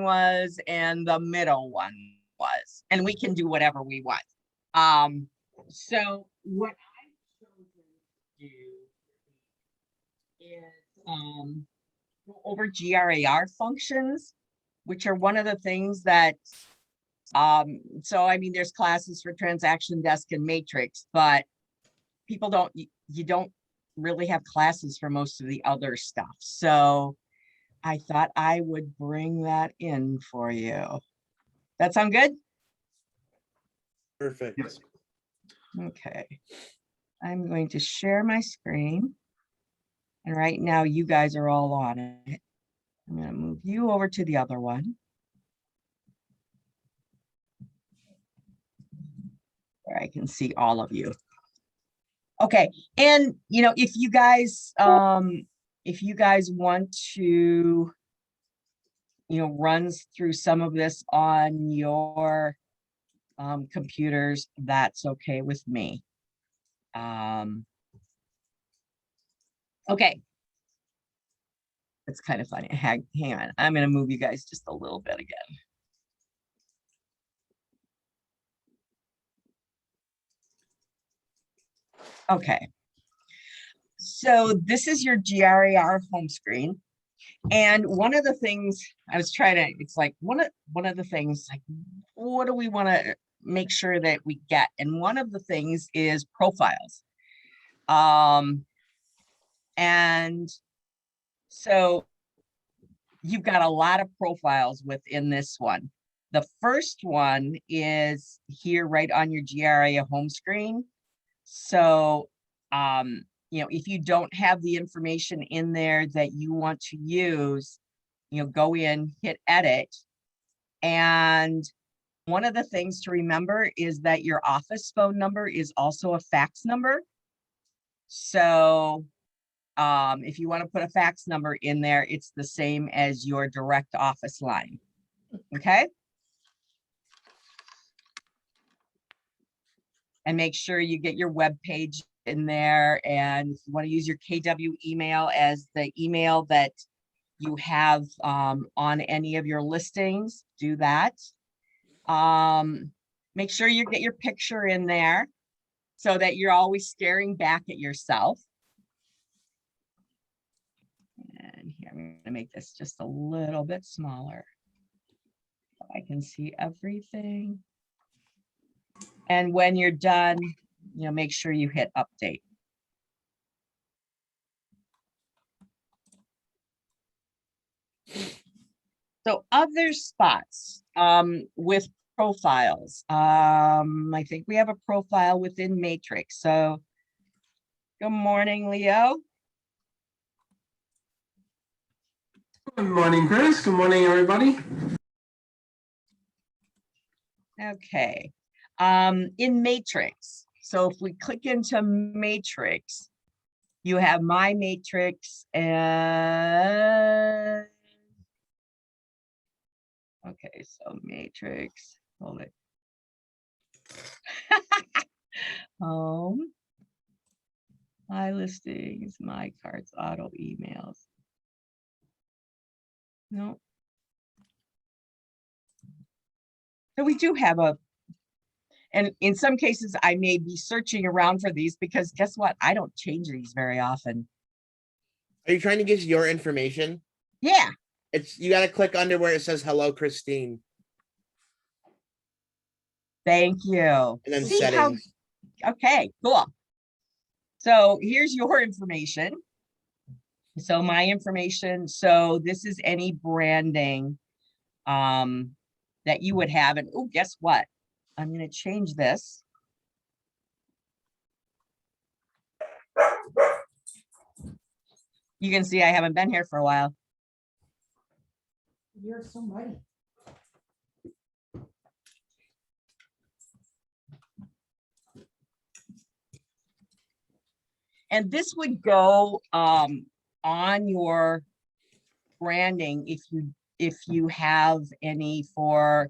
was and the middle one was, and we can do whatever we want. So what I've chosen to do is go over GRAR functions, which are one of the things that so I mean there's classes for transaction desk and matrix, but people don't, you don't really have classes for most of the other stuff. So I thought I would bring that in for you. That sound good? Perfect. Yes. Okay. I'm going to share my screen. And right now you guys are all on it. I'm going to move you over to the other one, where I can see all of you. Okay. And you know, if you guys want to, you know, runs through some of this on your computers, that's okay with me. Okay. It's kind of funny. Hang on. I'm going to move you guys just a little bit again. Okay. So this is your GRAR home screen. And one of the things I was trying to, it's like one of the things, like, what do we want to make sure that we get? And one of the things is profiles. And so you've got a lot of profiles within this one. The first one is here right on your GRA home screen. So, you know, if you don't have the information in there that you want to use, you know, go in, hit edit. And one of the things to remember is that your office phone number is also a fax number. So if you want to put a fax number in there, it's the same as your direct office line. Okay. And make sure you get your web page in there. And if you want to use your KW email as the email that you have on any of your listings, do that. Make sure you get your picture in there so that you're always staring back at yourself. And here, I'm going to make this just a little bit smaller so I can see everything. And when you're done, you know, make sure you hit update. So other spots with profiles. I think we have a profile within Matrix. So good morning, Leo. Good morning, Chris. Good morning, everybody. Okay. In Matrix. So if we click into Matrix, you have my Matrix and okay, so Matrix, hold it. Home, my listings, my cards, auto emails. No. So we do have a, and in some cases I may be searching around for these because guess what? I don't change these very often. Are you trying to get your information? Yeah. It's, you got to click under where it says hello, Christine. Thank you. And then See settings. how, okay, cool. So here's your information. So my information, so this is any branding that you would have. And oh, guess what? I'm going to change this. You can see I haven't been here for a while. You're so mighty. And this would go on your branding if you have any for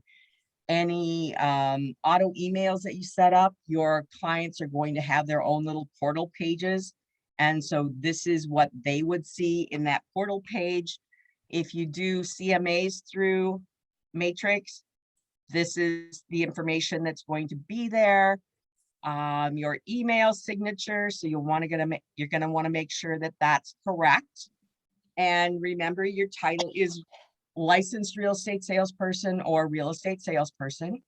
any auto emails that you set up. Your clients are going to have their own little portal pages. And so this is what they would see in that portal page. If you do CMAs through matrix. This is the information that's going to be there. Your email signature. So you're going to want to make sure that that's correct. And remember, your title is licensed real estate salesperson or real estate salesperson.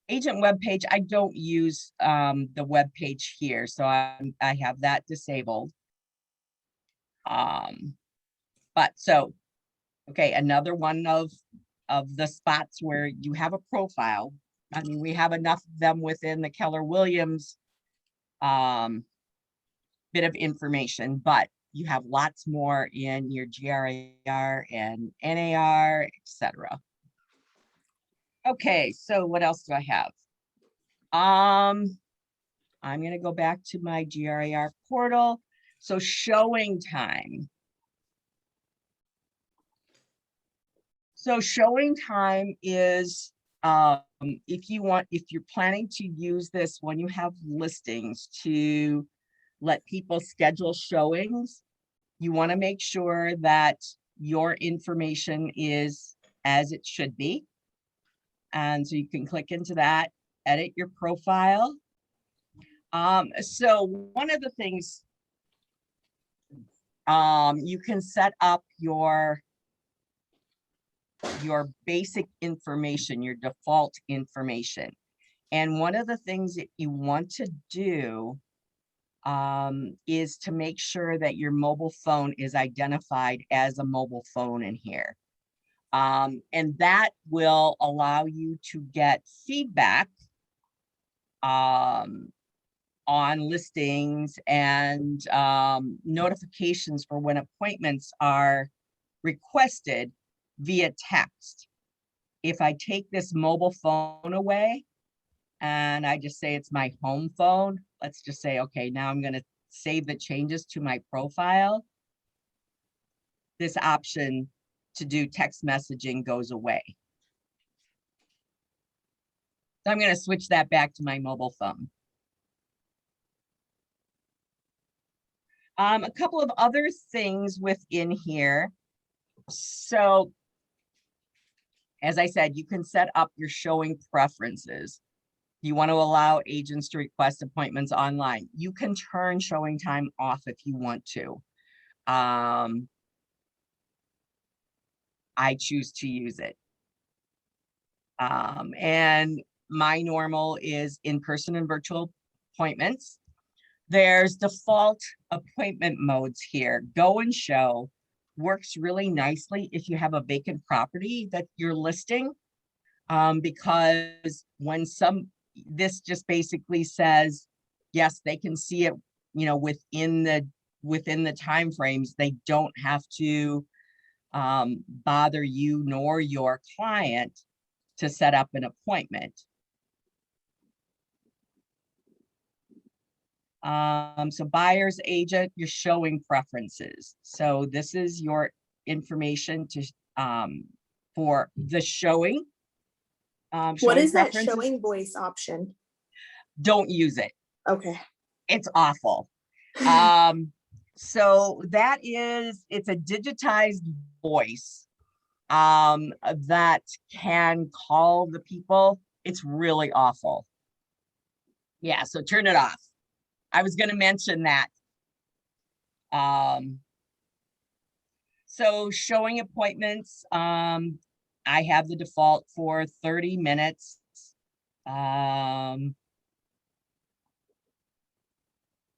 Agent webpage, I don't use the web page here, so I have that disabled. But so, okay, another one of the spots where you have a profile. I mean, we have enough of them within the Keller Williams bit of information, but you have lots more in your GRAR and NAR, etc. Okay, so what else do I have? I'm going to go back to my GRAR portal. So showing time. So showing time is if you're planning to use this when you have listings to let people schedule showings, you want to make sure that your information is as it should be. And so you can click into that, edit your profile. So one of the things, you can set up your basic information, your default information. And one of the things that you want to do is to make sure that your mobile phone is identified as a mobile phone in here. And that will allow you to get feedback on listings and notifications for when appointments are requested via text. If I take this mobile phone away and I just say it's my home phone, let's just say, okay, now I'm going to save the changes to my profile. This option to do text messaging goes away. So I'm going to switch that back to my mobile phone. A couple of other things within here. So, as I said, you can set up your showing preferences. You want to allow agents to request appointments online. You can turn showing time off if you want to. I choose to use it. And my normal is in-person and virtual appointments. There's default appointment modes here. Go and show works really nicely if you have a vacant property that you're listing, because when this just basically says, yes, they can see it, within the time frames. They don't have to bother you nor your client to set up an appointment. So buyer's agent, you're showing preferences. So this is your information to for the showing. What is that preferences. showing voice option? Don't use it. Okay. It's awful. So it's a digitized voice that can call the people. It's really awful. Yeah, so turn it off. I was going to mention that. So showing appointments, I have the default for 30 minutes.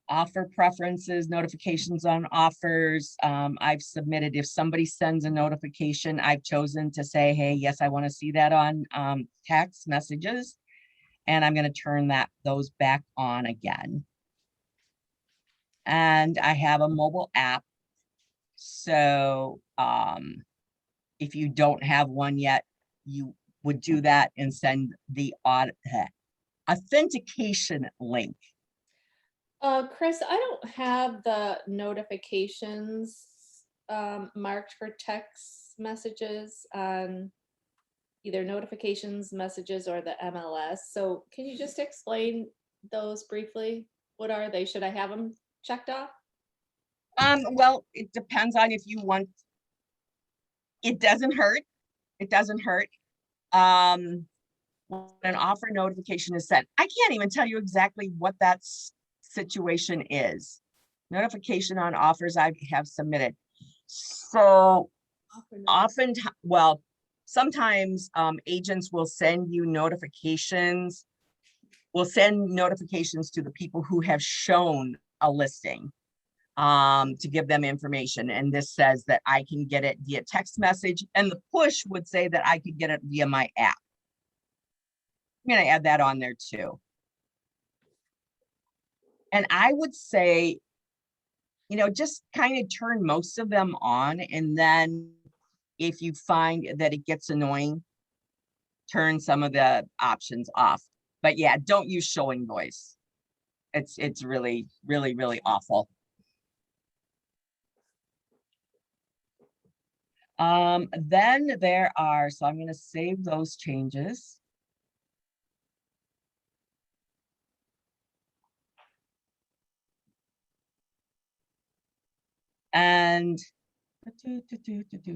Offer preferences, notifications on offers. I've submitted, if somebody sends a notification, I've chosen to say, hey, yes, I want to see that on text messages. And I'm going to turn those back on again. And I have a mobile app. So if you don't have one yet, you would do that and send the authentication link. Chris, I don't have the notifications marked for text messages on either notifications, messages, or the MLS. So can you just explain those briefly? What are they? Should I have them checked off? Well, it depends on if you want. It doesn't hurt. It doesn't hurt. when an offer notification is sent. I can't even tell you exactly what that situation is. Notification on offers I have submitted. So often, well, sometimes agents will send you notifications, will send notifications to the people who have shown a listing to give them information. And this says that I can get it via text message, and the push would say that I could get it via my app. I'm going to add that on there too. And I would say, you know, just kind of turn most of them on. And then if you find that it gets annoying, turn some of the options off. But yeah, don't use showing voice. It's really, really, really awful. Then there are, so I'm going to save those changes. And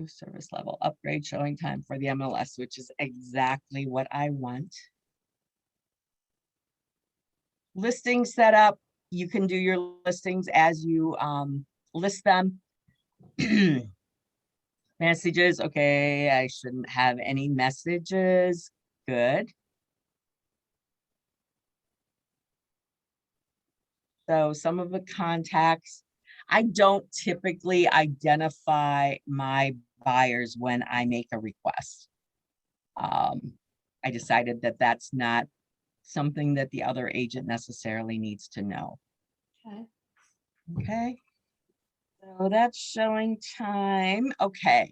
service level upgrade showing time for the MLS, which is exactly what I want. Listing setup, you can do your listings as you list them. Messages, okay, I shouldn't have any messages. Good. So some of the contacts, I don't typically identify my buyers when I make a request. I decided that that's not something that the other agent necessarily needs to know. Okay. Okay. So that's showing time. Okay.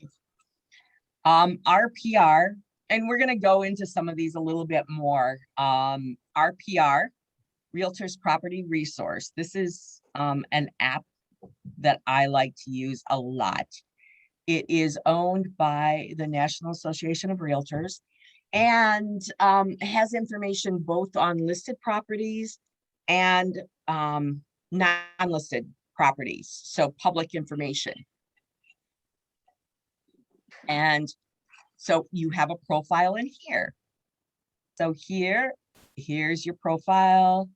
RPR, and we're going to go into some of these a little bit more. RPR, Realtors Property Resource. This is an app that I like to use a lot. It is owned by the National Association of Realtors and has information both on listed properties and non-listed properties, so public information. And so you have a profile in here. So here's your profile.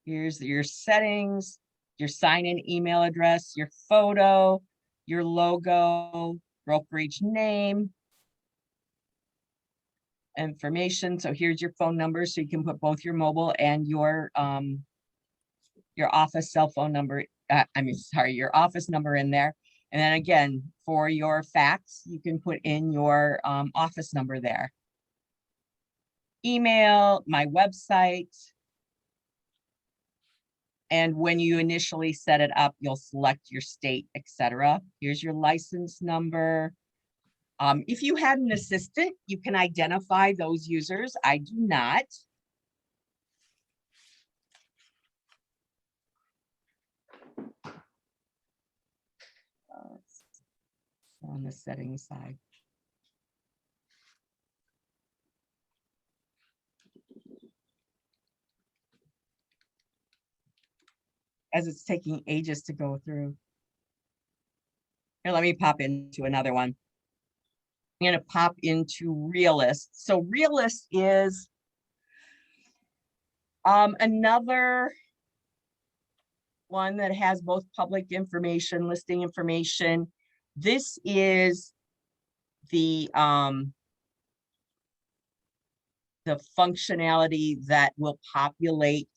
Here's your settings, your sign-in email address, your photo, your logo, brokerage name, information. So here's your phone number. So you can put both your mobile and your office cell phone number. Your office number in there. And then again, for your fax, you can put in your office number there. Email, my website. And when you initially set it up, you'll select your state, etc. Here's your license number. If you had an assistant, you can identify those users. I do not. On the settings side. As it's taking ages to go through. Here, let me pop into another one. I'm going to pop into Realist. So Realist is another one that has both public information, listing information. This is the functionality that will populate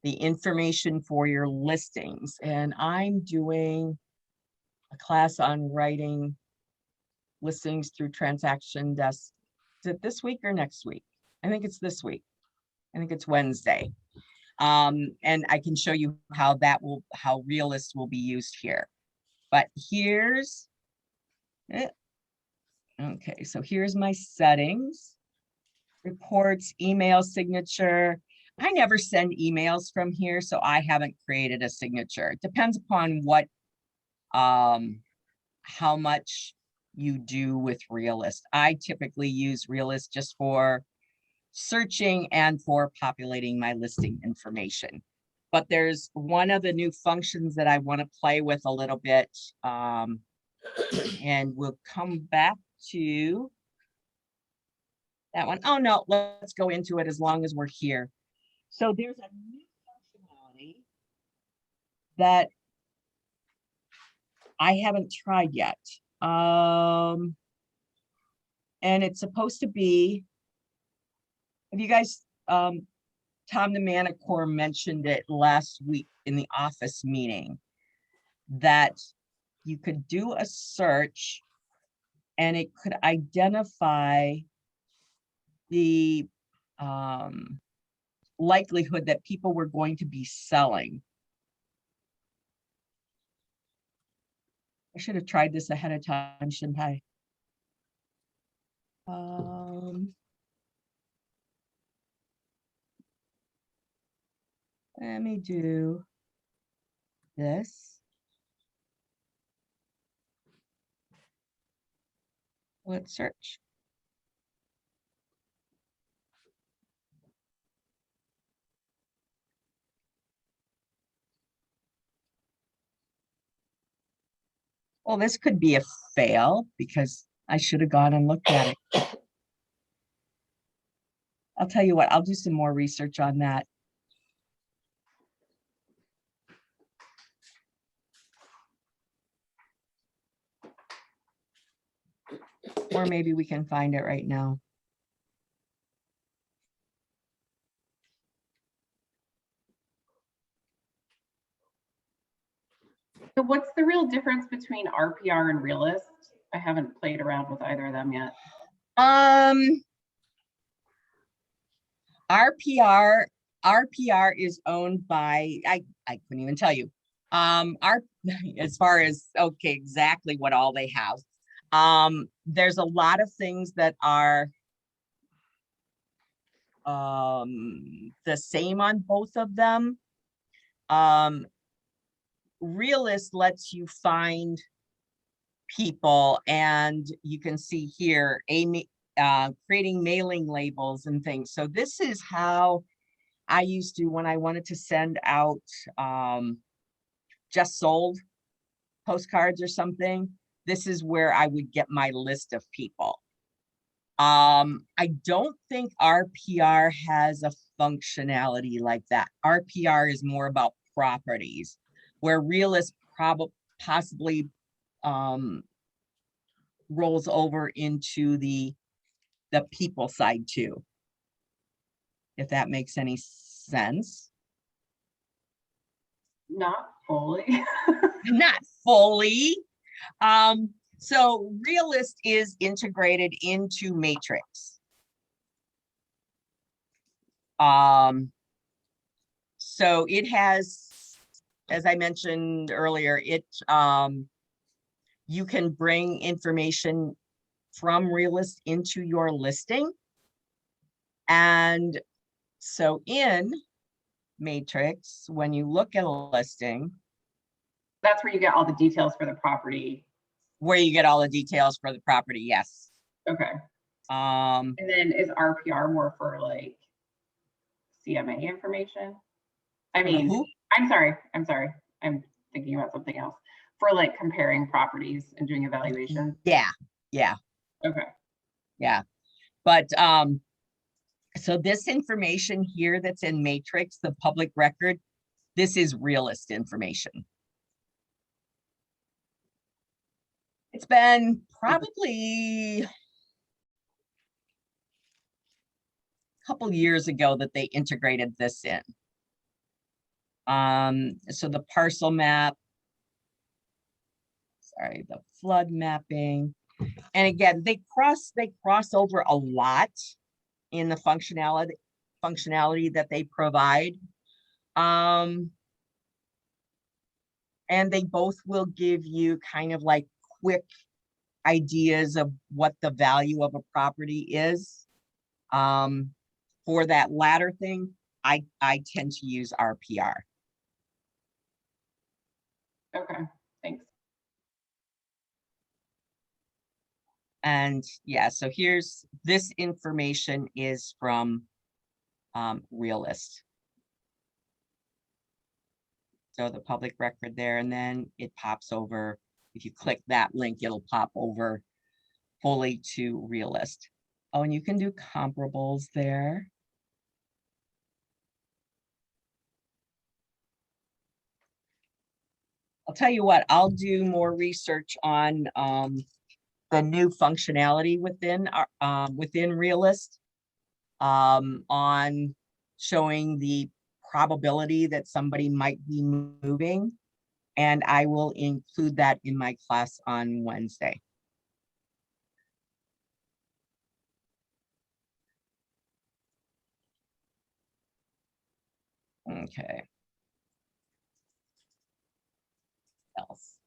the information for your listings. And I'm doing a class on writing listings through transaction desk. Is it this week or next week? I think it's this week. I think it's Wednesday. And I can show you how how Realist will be used here. But here's it. Okay, so here's my settings. Reports, email signature. I never send emails from here, so I haven't created a signature. It depends upon what, how much you do with Realist. I typically use Realist just for searching and for populating my listing information. But there's one of the new functions that I want to play with a little bit, and we'll come back to That one. Oh, no, let's go into it as long as we're here. So there's a new functionality that I haven't tried yet. And it's supposed to be, have you guys, Tom the Manicore mentioned it last week in the office meeting, that you could do a search and it could identify the likelihood that people were going to be selling. I should have tried this ahead of time, shouldn't I? Let me do this. Let's search. Well, this could be a fail because I should have gone and looked at it. I'll tell you what, I'll do some more research on that. Or maybe we can find it right now. So what's the real difference between RPR and Realist? I haven't played around with either of them yet. RPR is owned by, I couldn't even tell you. As far as, okay, exactly what all they have. There's a lot of things that are the same on both of them. Realist lets you find people, and you can see here creating mailing labels and things. So this is how I used to, when I wanted to send out just sold postcards or something, this is where I would get my list of people. I don't think RPR has a functionality like that. RPR is more about properties, where Realist possibly rolls over into the people side too, if that makes any sense. Not fully. Not fully. So Realist is integrated into Matrix. So it has, as I mentioned earlier, you can bring information from Realist into your listing. And so in Matrix, when you look at a listing, That's where you get all the details for the property. where you get all the details for the property, yes. Okay. And then is RPR more for like CMA information? I mean, who? I'm sorry. I'm thinking about something else. For like comparing properties and doing evaluation. Yeah. Okay. Yeah. But so this information here that's in Matrix, the public record, this is Realist information. It's been probably a couple years ago that they integrated this in. So the parcel map, sorry, the flood mapping. And again, they cross over a lot in the functionality that they provide. And they both will give you kind of like quick ideas of what the value of a property is. For that latter thing, I tend to use RPR. Okay. Thanks. And yeah, so here's this information is from Realist. So the public record there, and then it pops over. If you click that link, it'll pop over fully to Realist. Oh, and you can do comparables there. I'll tell you what, I'll do more research on the new functionality within our within Realist, on showing the probability that somebody might be moving. And I will include that in my class on Wednesday. Okay. Else.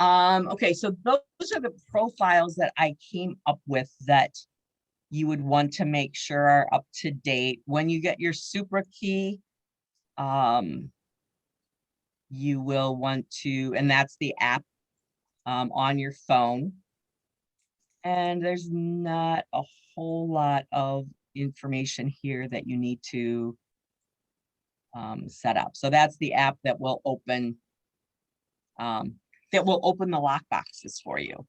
Okay, so those are the profiles that I came up with that you would want to make sure are up to date. When you get your super key, you will want to, and that's the app on your phone. And there's not a whole lot of information here that you need to set up. So that's the app that will open the lock boxes for you.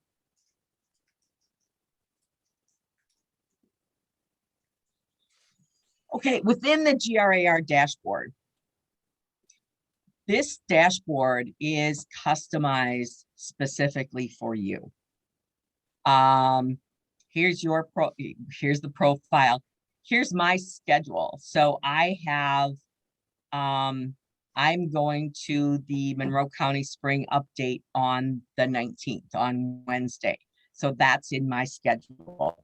Okay, within the Grar dashboard, this dashboard is customized specifically for you. Here's the profile. Here's my schedule. So I have, I'm going to the Monroe County Spring Update on the 19th, on Wednesday. So that's in my schedule.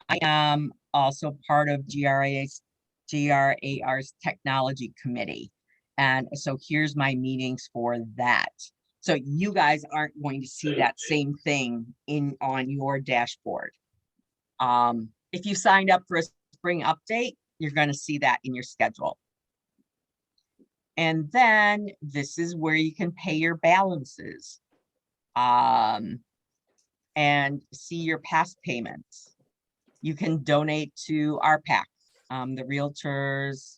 I am also part of GRAR's technology committee. And so here's my meetings for that. So you guys aren't going to see that same thing on your dashboard. If you signed up for a spring update, you're going to see that in your schedule. And then this is where you can pay your balances and see your past payments. You can donate to RPAC, the realtors.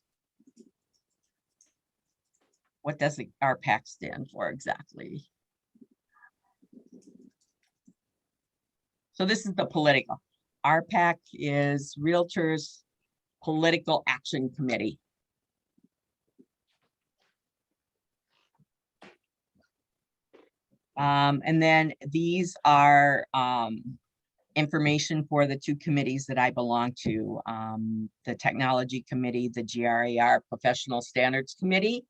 What does the RPAC stand for exactly? So this is the political. RPAC is Realtors Political Action Committee. And then these are information for the two committees that I belong to, the Technology Committee, the GRAR Professional Standards Committee.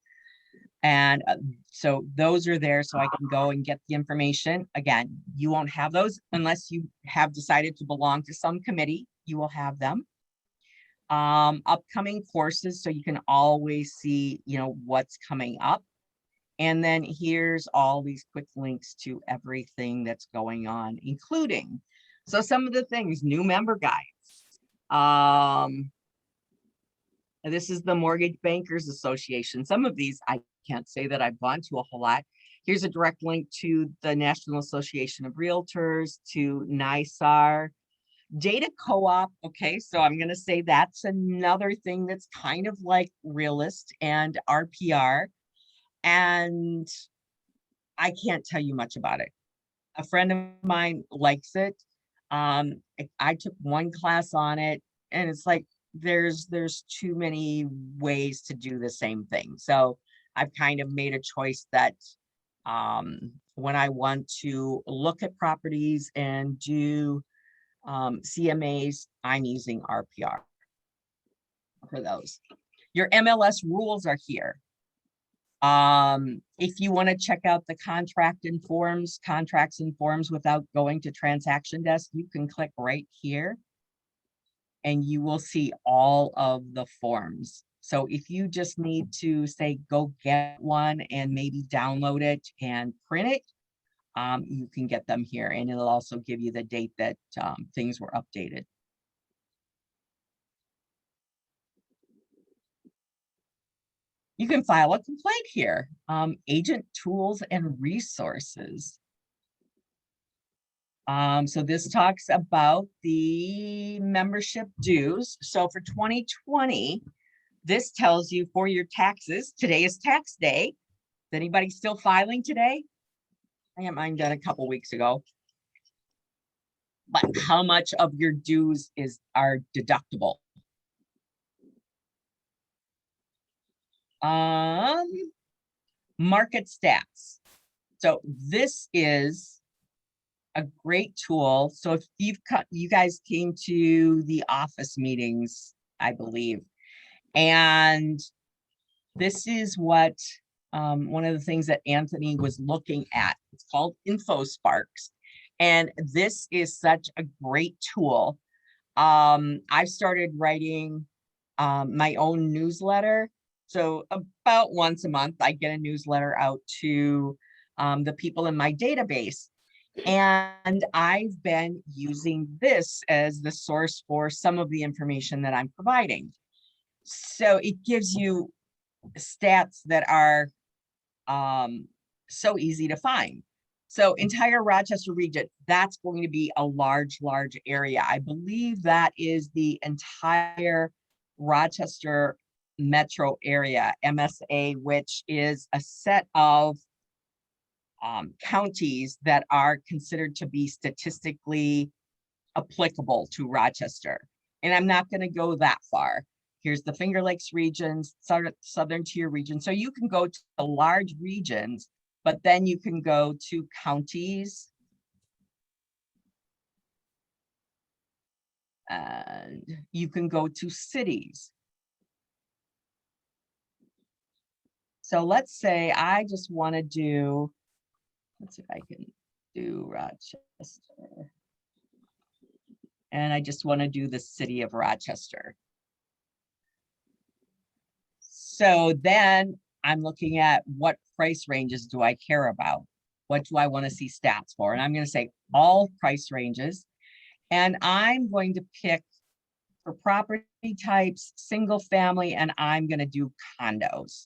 And so those are there so I can go and get the information. Again, you won't have those unless you have decided to belong to some committee. You will have them. Upcoming courses, so you can always see, you know, what's coming up. And then here's all these quick links to everything that's going on, including, so some of the things, new member guides. This is the Mortgage Bankers Association. Some of these I can't say that I've gone to a whole lot. Here's a direct link to the National Association of Realtors, to NYSAR, Data Co-op. Okay, so I'm going to say that's another thing that's kind of like Realist and RPR. And I can't tell you much about it. A friend of mine likes it. I took one class on it, and it's like there's too many ways to do the same thing. So I've kind of made a choice that when I want to look at properties and do CMAs, I'm using RPR for those. Your MLS rules are here. If you want to check out the contracts and forms without going to transaction desk, you can click right here and you will see all of the forms. So if you just need to say, go get one and maybe download it and print it, you can get them here, and it'll also give you the date that things were updated. You can file a complaint here. Agent tools and resources. So this talks about the membership dues. So for 2020, this tells you for your taxes, today is tax day. Is anybody still filing today? I got mine done a couple weeks ago. but how much of your dues are deductible? Market stats. So this is a great tool. So if you guys came to the office meetings, I believe, and this is what one of the things that Anthony was looking at. It's called InfoSparks, and this is such a great tool. I've started writing my own newsletter. So about once a month, I get a newsletter out to the people in my database. And I've been using this as the source for some of the information that I'm providing. So it gives you stats that are so easy to find. So entire Rochester region, that's going to be a large area. I believe that is the entire Rochester metro area, MSA, which is a set of counties that are considered to be statistically applicable to Rochester. And I'm not going to go that far. Here's the Finger Lakes regions, southern tier region. So you can go to the large regions, but then you can go to counties. And you can go to cities. So let's say I just want to do, let's see if I can do Rochester. And I just want to do the city of Rochester. So then I'm looking at what price ranges do I care about? What do I want to see stats for? And I'm going to say all price ranges. And I'm going to pick for property types, single family, and I'm going to do condos.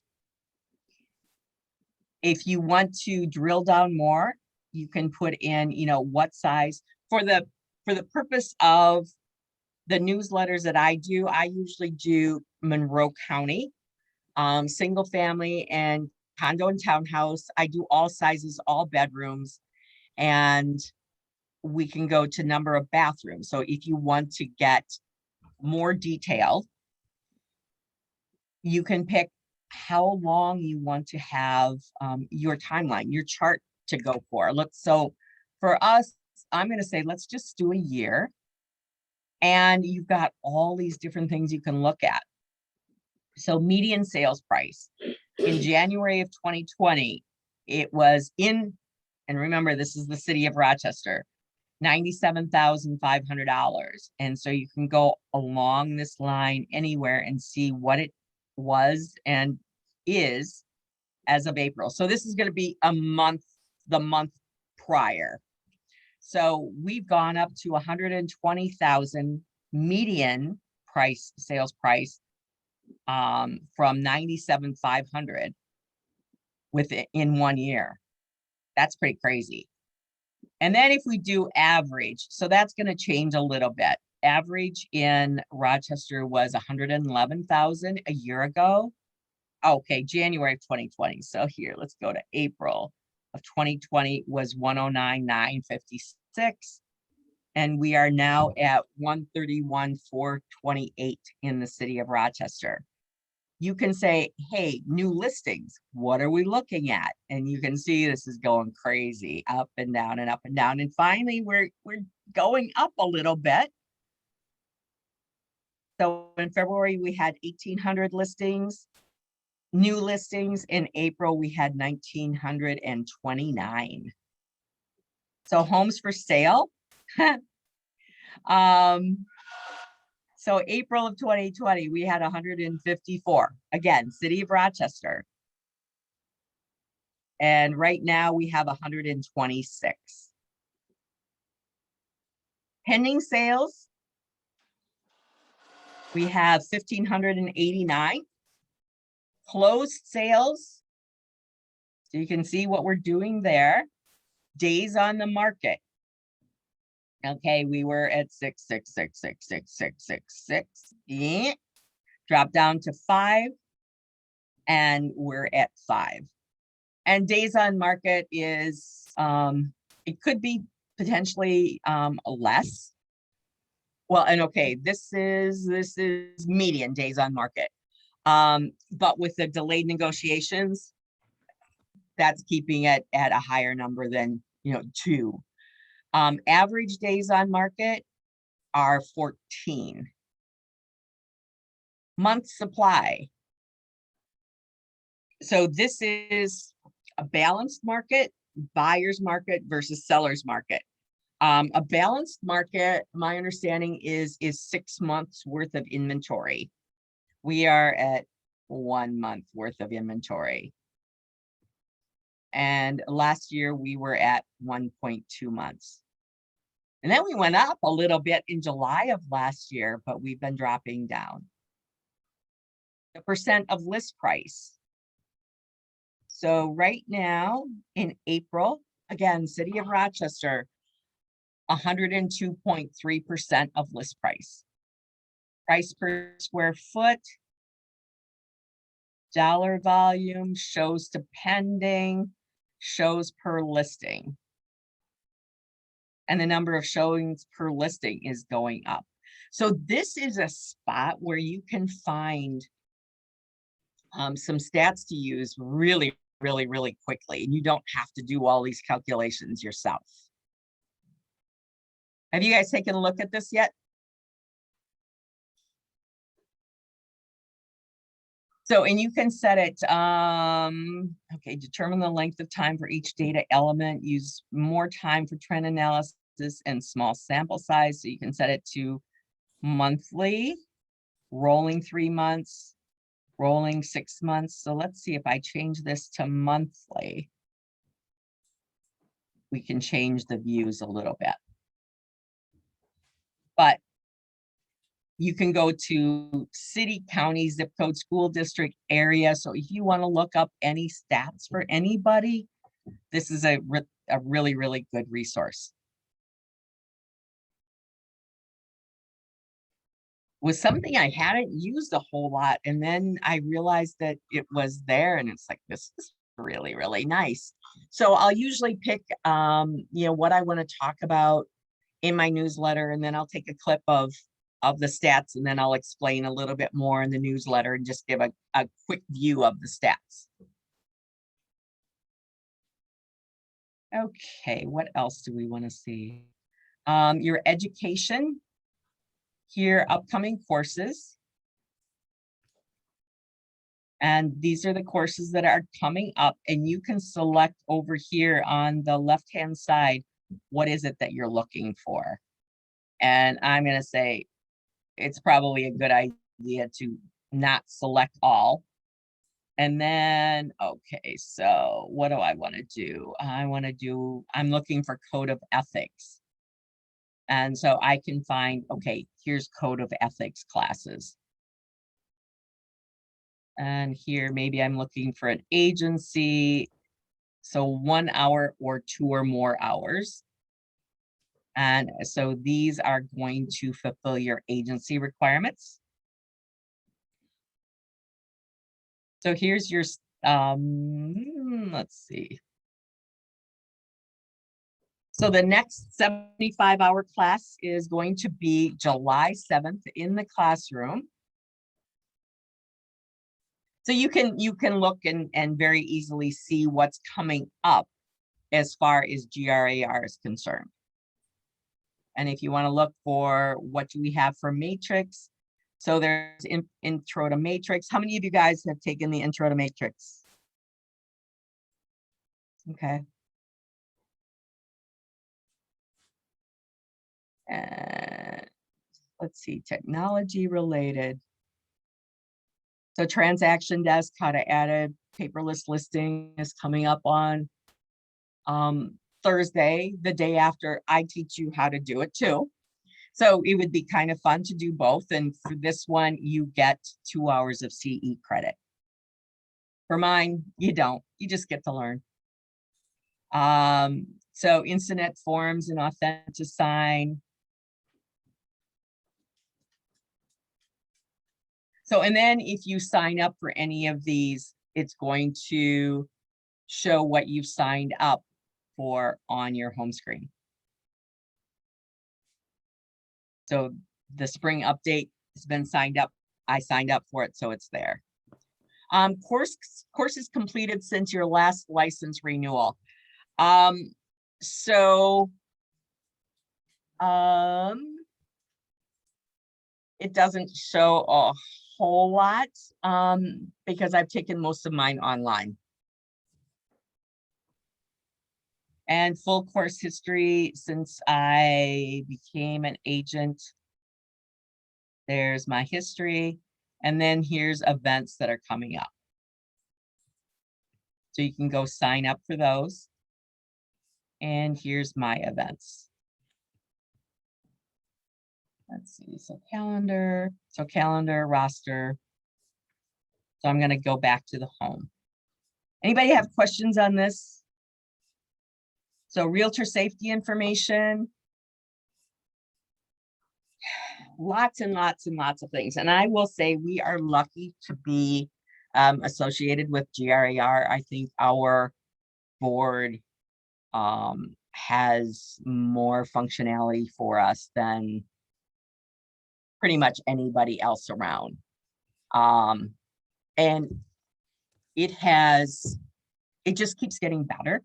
If you want to drill down more, you can put in, what size for the purpose of the newsletters that I do. I usually do Monroe County, single family and condo and townhouse. I do all sizes, all bedrooms, and we can go to number of bathrooms. So if you want to get more detail, you can pick how long you want to have your timeline, your chart to go for. Look, so for us, I'm going to say, let's just do a year. And you've got all these different things you can look at. So median sales price in January of 2020, it was and remember, this is the city of Rochester, $97,500. And so you can go along this line anywhere and see what it was and is as of April. So this is going to be the month prior. So we've gone up to 120,000 median sales price from 97,500 in 1 year. That's pretty crazy. And then if we do average, so that's going to change a little bit. Average in Rochester was 111,000 a year ago. Okay, January of 2020. So here, let's go to April of 2020 was 109,956. And we are now at 131,428 in the city of Rochester. You can say, hey, new listings, what are we looking at? And you can see this is going crazy, up and down and up and down. And finally, we're going up a little bit. So in February, we had 1,800 listings, new listings. In April, we had 1,929. So homes for sale. So April of 2020, we had 154. Again, city of Rochester. And right now we have 126. Pending sales, we have 1,589. Closed sales, so you can see what we're doing there. Days on the market. Okay, we were at 666666666. Yeah. Drop down to 5, and we're at 5. And days on market is it could be potentially less. Well, and okay, this is median days on market. But with the delayed negotiations, that's keeping it at a higher number than, 2. Average days on market are 14. Month supply. So this is a balanced market, buyer's market versus seller's market. A balanced market, my understanding is 6 months worth of inventory. We are at 1 month worth of inventory. And last year we were at 1.2 months. And then we went up a little bit in July of last year, but we've been dropping down. The percent of list price. So right now in April, again, City of Rochester, 102.3% of list price. Price per square foot, dollar volume, shows to pending, shows per listing. And the number of showings per listing is going up. So this is a spot where you can find some stats to use really, really, really quickly. And you don't have to do all these calculations yourself. Have you guys taken a look at this yet? So, and you can set it, okay, determine the length of time for each data element, use more time for trend analysis and small sample size. So you can set it to monthly, rolling 3 months, rolling 6 months. So let's see if I change this to monthly. We can change the views a little bit. But you can go to city, county, zip code, school district, area. So if you want to look up any stats for anybody, this is a really, really good resource. Was something I hadn't used a whole lot. And then I realized that it was there and it's like, this is really, really nice. So I'll usually pick, what I want to talk about in my newsletter, and then I'll take a clip of the stats, and then I'll explain a little bit more in the newsletter and just give a quick view of the stats. Okay, what else do we want to see? Your education, here, upcoming courses. And these are the courses that are coming up, and you can select over here on the left-hand side, what is it that you're looking for? And I'm going to say, it's probably a good idea to not select all. And then, okay, so what do I want to do? I'm looking for code of ethics. And so I can find, okay, here's code of ethics classes. And here, maybe I'm looking for an agency. So 1 hour or 2 or more hours. And so these are going to fulfill your agency requirements. So here's your, let's see. So the next 75-hour class is going to be July 7th in the classroom. So you can look and very easily see what's coming up as far as GRAR is concerned. And if you want to look for what do we have for matrix, so there's intro to matrix. How many of you guys have taken the intro to matrix? Okay. And let's see, technology related. So transaction desk, how to add a paperless listing is coming up on Thursday, the day after I teach you how to do it too. So it would be kind of fun to do both. And for this one, you get 2 hours of CE credit. For mine, you don't, you just get to learn. So incident forms and authentic sign. So, and then if you sign up for any of these, it's going to show what you've signed up for on your home screen. So the spring update has been signed up. I signed up for it, so it's there. Courses completed since your last license renewal. So it doesn't show a whole lot because I've taken most of mine online. And full course history since I became an agent. There's my history. And then here's events that are coming up. So you can go sign up for those. And here's my events. Let's see, so calendar, roster. So I'm going to go back to the home. Anybody have questions on this? So realtor safety information. Lots and lots and lots of things. And I will say we are lucky to be associated with GRAR. I think our board has more functionality for us than pretty much anybody else around. And it just keeps getting better.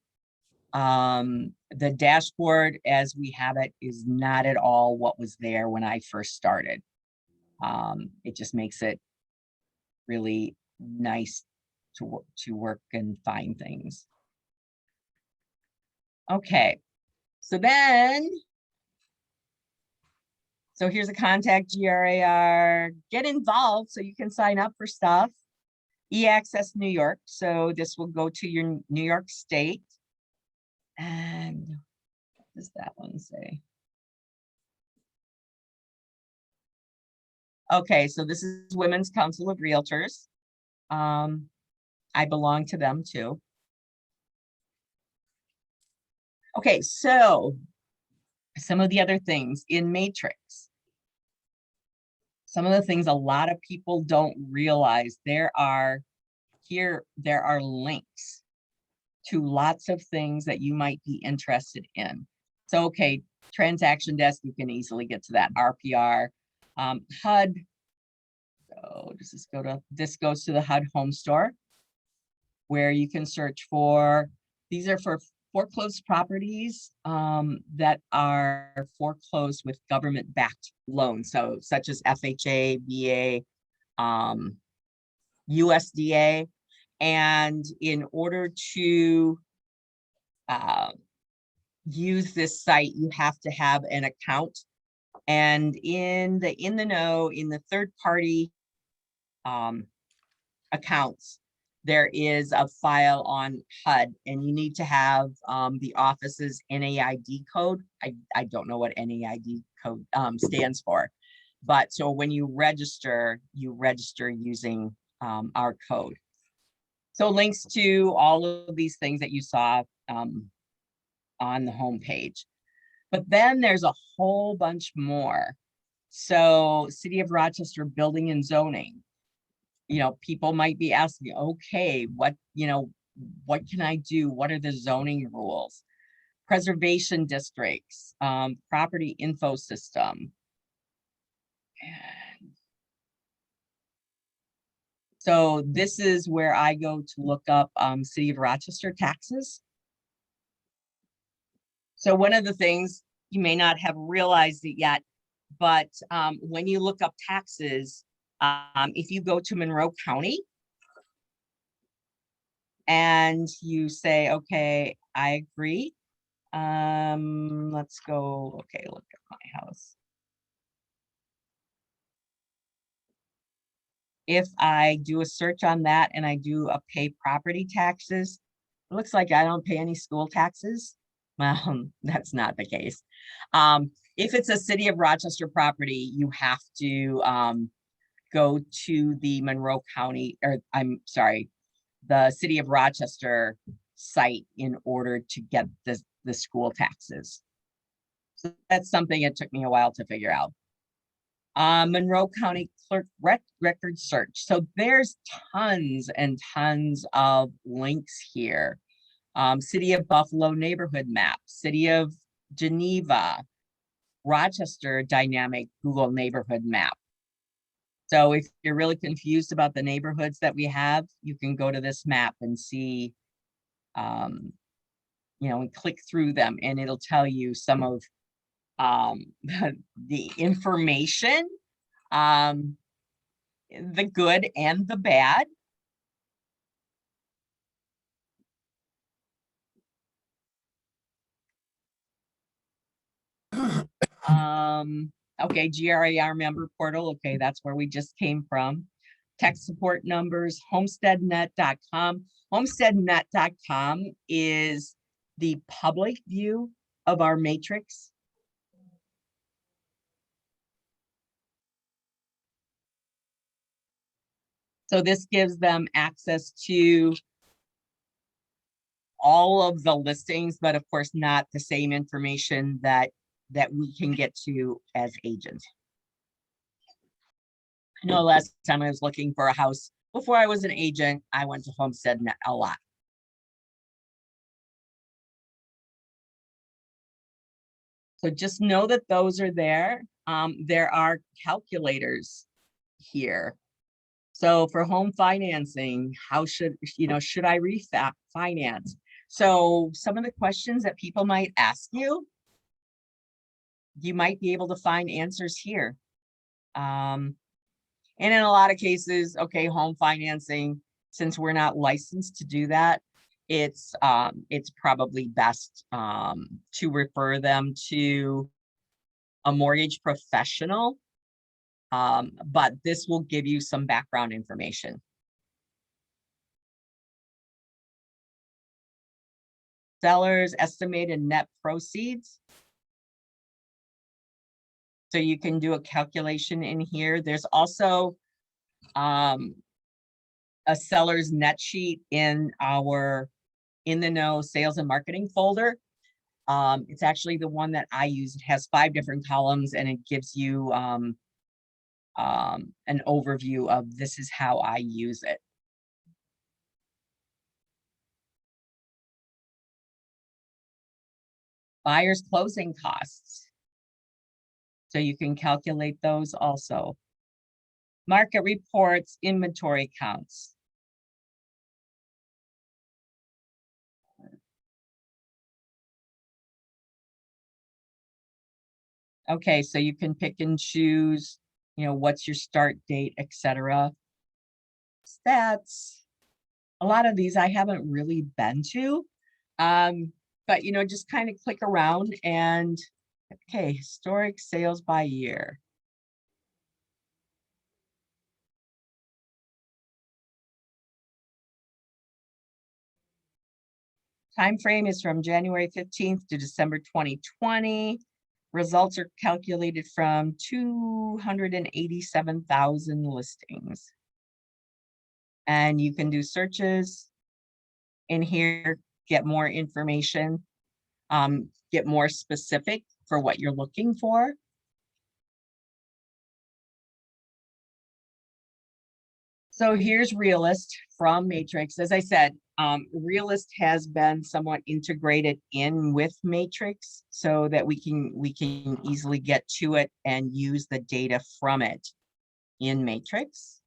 The dashboard as we have it is not at all what was there when I first started. It just makes it really nice to work and find things. Okay, so here's a contact GRAR, get involved so you can sign up for stuff. E-Access New York, so this will go to your New York State. And what does that one say? Okay, so this is Women's Council of Realtors. I belong to them too. Okay, so some of the other things in Matrix. Some of the things a lot of people don't realize, there are links to lots of things that you might be interested in. So, okay, transaction desk, you can easily get to that. RPR, HUD. So this goes to the HUD home store, where you can search for, these are for foreclosed properties that are foreclosed with government-backed loans. So such as FHA, VA, USDA. And in order to use this site, you have to have an account. And in the know, in the third party accounts, there is a file on HUD, and you need to have the office's NAID code. I don't know what NAID code stands for, but so when you register using our code. So links to all of these things that you saw on the homepage. But then there's a whole bunch more. So City of Rochester building and zoning. You know, people might be asking, okay, what can I do? What are the zoning rules? Preservation districts, property info system. And so this is where I go to look up City of Rochester taxes. So one of the things, you may not have realized it yet, but when you look up taxes, if you go to Monroe County and you say, okay, I agree. Let's go, okay, look at my house. If I do a search on that and I do a pay property taxes, it looks like I don't pay any school taxes. Well, that's not the case. If it's a City of Rochester property, you have to go to the Monroe County, or I'm sorry, the City of Rochester site in order to get the school taxes. So that's something it took me a while to figure out. Monroe County Clerk record search. So there's tons and tons of links here. City of Buffalo neighborhood map, City of Geneva, Rochester dynamic Google neighborhood map. So if you're really confused about the neighborhoods that we have, you can go to this map and see, you know, and click through them, and it'll tell you some of the information, the good and the bad. Okay, GRAR member portal. Okay, that's where we just came from. Tech support numbers, homesteadnet.com. Homesteadnet.com is the public view of our matrix. So this gives them access to all of the listings, but of course not the same information that we can get to as agents. I know last time I was looking for a house before I was an agent, I went to HomesteadNet a lot. So just know that those are there. There are calculators here. So for home financing, how should I refinance? So some of the questions that people might ask you, you might be able to find answers here. And in a lot of cases, okay, home financing, since we're not licensed to do that, it's probably best to refer them to a mortgage professional. But this will give you some background information. Sellers estimated net proceeds. So you can do a calculation in here. There's also a seller's net sheet in our In the Know sales and marketing folder. It's actually the one that I use. It has 5 different columns, and it gives you an overview of this is how I use it. Buyer's closing costs. So you can calculate those also. Market reports, inventory counts. Okay, so you can pick and choose, you know, what's your start date, etc. Stats. A lot of these I haven't really been to, but you know, just kind of click around and okay, historic sales by year. Time frame is from January 15th to December 2020. Results are calculated from 287,000 listings. And you can do searches in here, get more information, get more specific for what you're looking for. So here's Realist from Matrix. As I said, Realist has been somewhat integrated in with Matrix so that we can easily get to it and use the data from it in Matrix.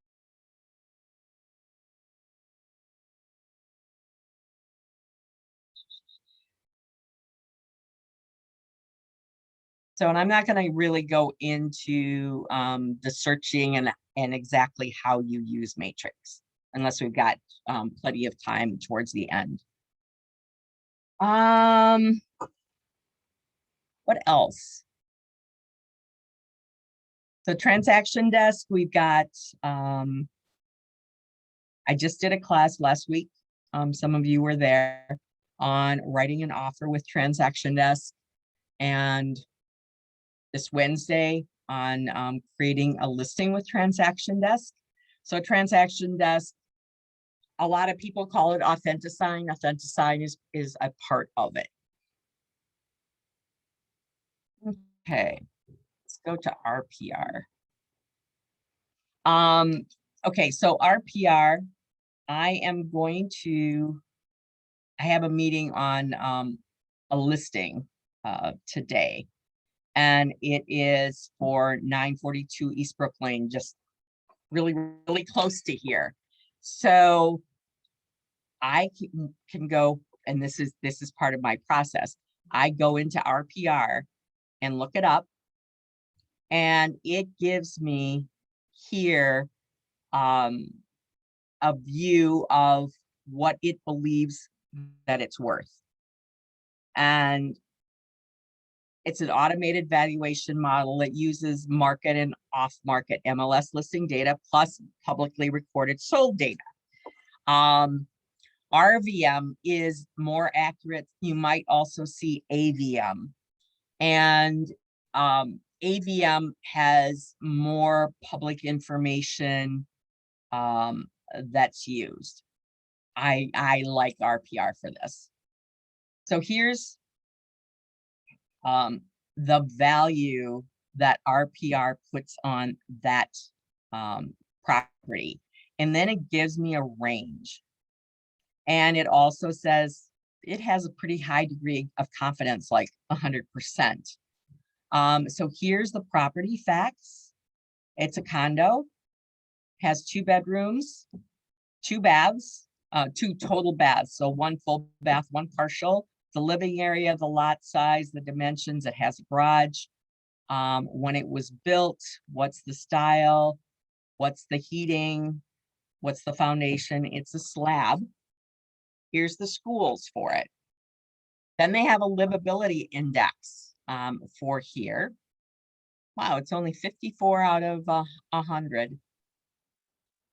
So, and I'm not going to really go into the searching and exactly how you use Matrix, unless we've got plenty of time towards the end. What else? So transaction desk, we've got, I just did a class last week. Some of you were there on writing an offer with transaction desk, and this Wednesday on creating a listing with transaction desk. So transaction desk, a lot of people call it Authenticine. Authenticine is a part of it. Okay, let's go to RPR. Okay, so RPR, I have a meeting on a listing today. And it is for 942 Eastbrook Lane, just really, really close to here. So I can go, and this is part of my process. I go into RPR and look it up, and it gives me here a view of what it believes that it's worth. And it's an automated valuation model that uses market and off-market MLS listing data plus publicly recorded sold data. RVM is more accurate. You might also see AVM. And AVM has more public information that's used. I like RPR for this. So here's the value that RPR puts on that property. And then it gives me a range. And it also says it has a pretty high degree of confidence, like 100%. So here's the property facts. It's a condo, has 2 bedrooms, 2 baths, 2 total baths. So 1 full bath, 1 partial. The living area, the lot size, the dimensions. It has a garage. When it was built, what's the style? What's the heating? What's the foundation? It's a slab. Here's the schools for it. Then they have a livability index for here. Wow, it's only 54 out of 100.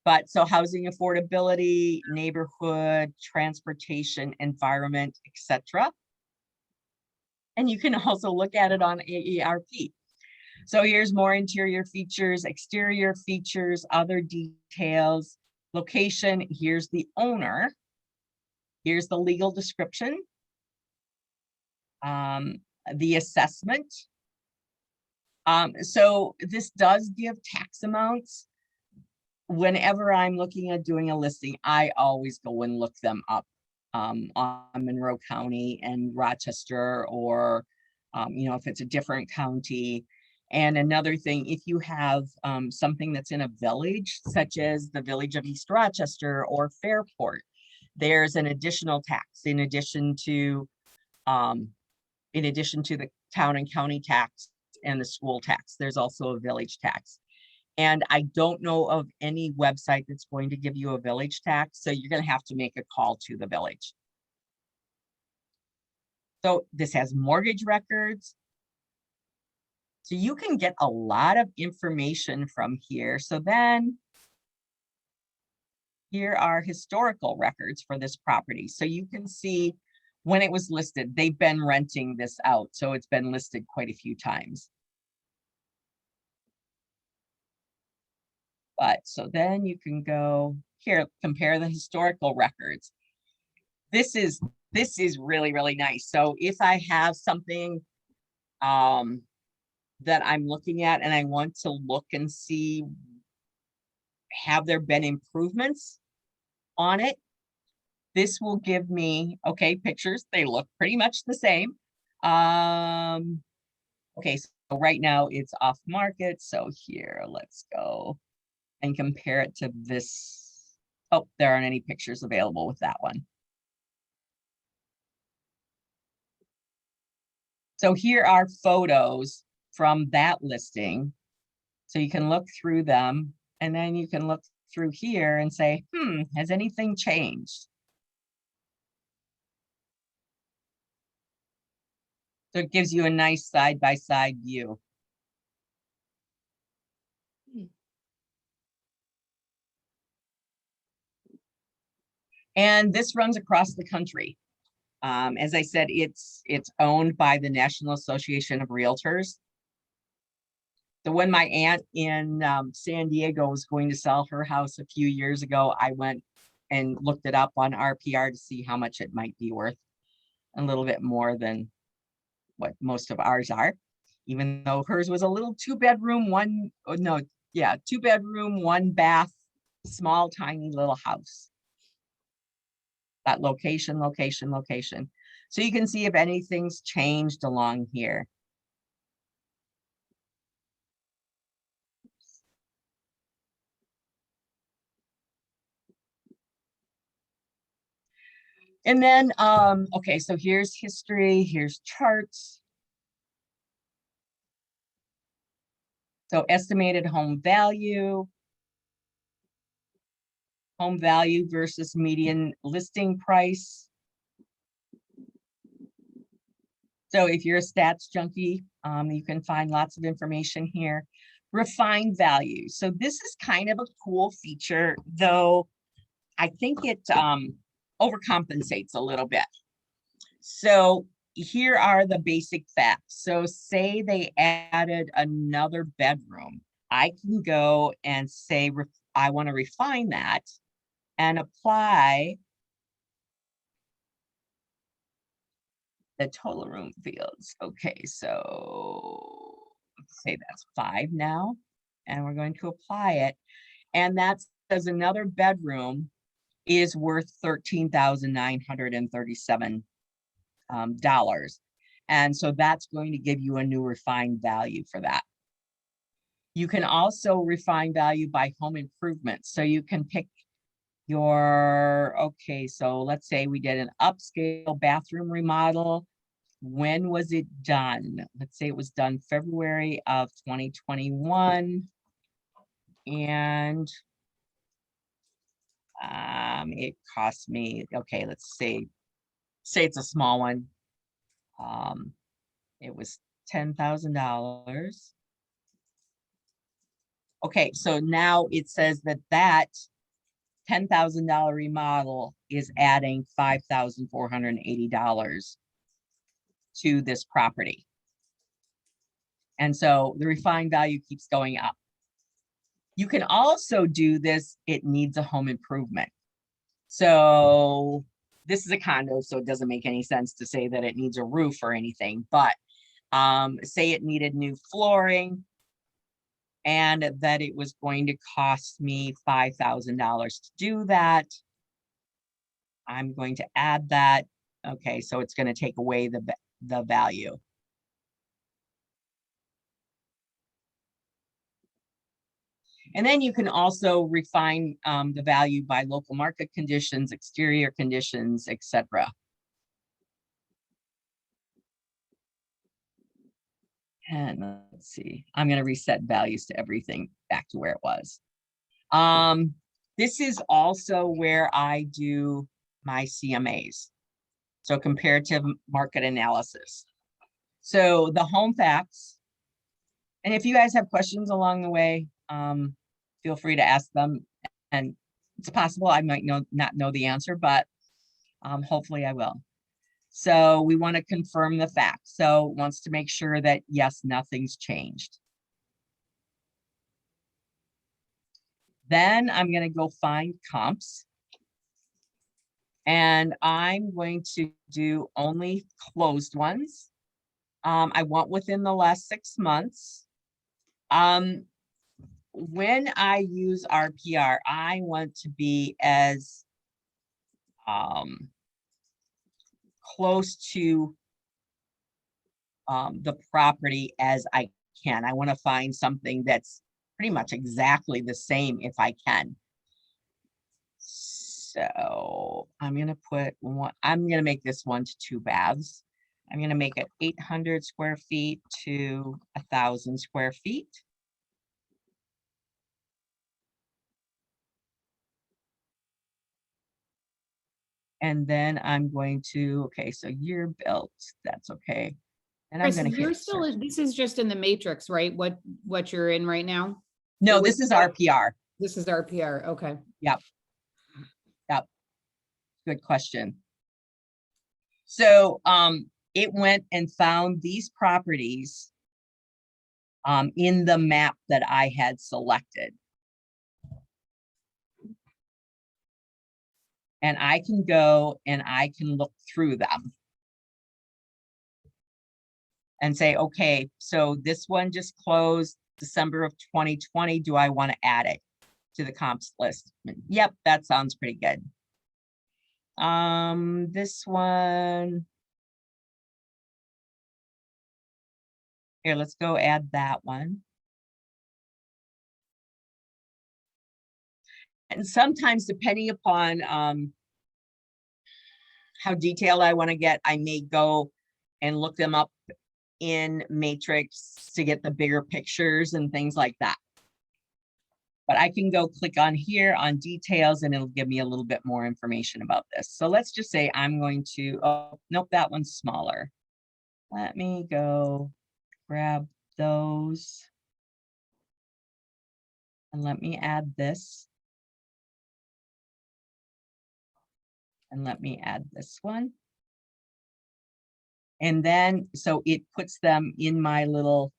But so housing affordability, neighborhood, transportation, environment, etc. And you can also look at it on AARP. So here's more interior features, exterior features, other details, location. Here's the owner. Here's the legal description. The assessment. So this does give tax amounts. Whenever I'm looking at doing a listing, I always go and look them up on Monroe County and Rochester, or if it's a different county. And another thing, if you have something that's in a village, such as the village of East Rochester or Fairport, there's an additional tax in addition to the town and county tax and the school tax. There's also a village tax. And I don't know of any website that's going to give you a village tax. So you're going to have to make a call to the village. So this has mortgage records. So you can get a lot of information from here. So then here are historical records for this property. So you can see when it was listed, they've been renting this out. So it's been listed quite a few times. But so then you can go here, compare the historical records. This is really, really nice. So if I have something that I'm looking at and I want to look and see, have there been improvements on it? This will give me, okay, pictures. They look pretty much the same. Okay, so right now it's off market. So here, let's go and compare it to this. Oh, there aren't any pictures available with that one. So here are photos from that listing. So you can look through them, and then you can look through here and say, has anything changed? So it gives you a nice side-by-side view. And this runs across the country. As I said, it's owned by the National Association of Realtors. So when my aunt in San Diego was going to sell her house a few years ago, I went and looked it up on RPR to see how much it might be worth. A little bit more than what most of ours are, even though hers was a little 2-bedroom, 2-bedroom, 1-bath, small, tiny little house. That location. So you can see if anything's changed along here. And then, okay, so here's history, here's charts. So estimated home value versus median listing price. So if you're a stats junkie, you can find lots of information here. Refined value. So this is kind of a cool feature, though I think it overcompensates a little bit. So here are the basic facts. So say they added another bedroom. I can go and say, I want to refine that and apply the total room fields. Okay, so let's say that's 5 now, and we're going to apply it. And that says another bedroom is worth $13,937. And so that's going to give you a new refined value for that. You can also refine value by home improvements. So you can pick your, okay, so let's say we did an upscale bathroom remodel. When was it done? Let's say it was done February of 2021. And it cost me, okay, let's say it's a small one. It was $10,000. Okay, so now it says that $10,000 remodel is adding $5,480 to this property. And so the refined value keeps going up. You can also do this, it needs a home improvement. So this is a condo, so it doesn't make any sense to say that it needs a roof or anything, but say it needed new flooring and that it was going to cost me $5,000 to do that. I'm going to add that. Okay, so it's going to take away the value. And then you can also refine the value by local market conditions, exterior conditions, etc. And let's see, I'm going to reset values to everything back to where it was. This is also where I do my CMAs. So comparative market analysis. So the home facts. And if you guys have questions along the way, feel free to ask them. And it's possible I might not know the answer, but hopefully I will. So we want to confirm the facts. So it wants to make sure that yes, nothing's changed. Then I'm going to go find comps. And I'm going to do only closed ones. I want within the last 6 months. When I use RPR, I want to be as close to the property as I can. I want to find something that's pretty much exactly the same if I can. So I'm going to put one, I'm going to make this 1 to 2 baths. I'm going to make it 800 square feet to 1,000 square feet. And then I'm going to, okay, so year built, that's okay. And I'm Chris, going to you're hit still, search. this is just in the matrix, right? What you're in right now? No, Or this is RPR. This is RPR, okay. Yep. Yep. Good question. So it went and found these properties in the map that I had selected. And I can go and I can look through them and say, okay, so this one just closed December of 2020. Do I want to add it to the comps list? Yep, that sounds pretty good. This one. Here, let's go add that one. And sometimes depending upon how detailed I want to get, I may go and look them up in Matrix to get the bigger pictures and things like that. But I can go click on here on details and it'll give me a little bit more information about this. So let's just say I'm going to, oh, nope, that one's smaller. Let me go grab those. And let me add this. And let me add this one. And then, so it puts them in my little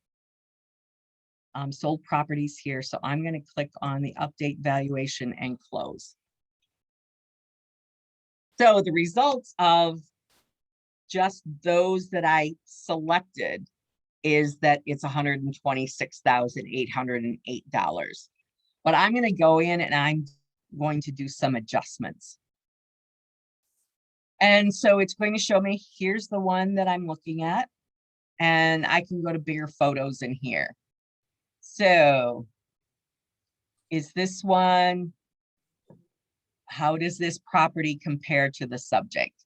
sold properties here. So I'm going to click on the update valuation and close. So the results of just those that I selected is that it's $126,808. But I'm going to go in and I'm going to do some adjustments. And so it's going to show me, here's the one that I'm looking at, and I can go to bigger photos in here. So is this one, how does this property compare to the subject?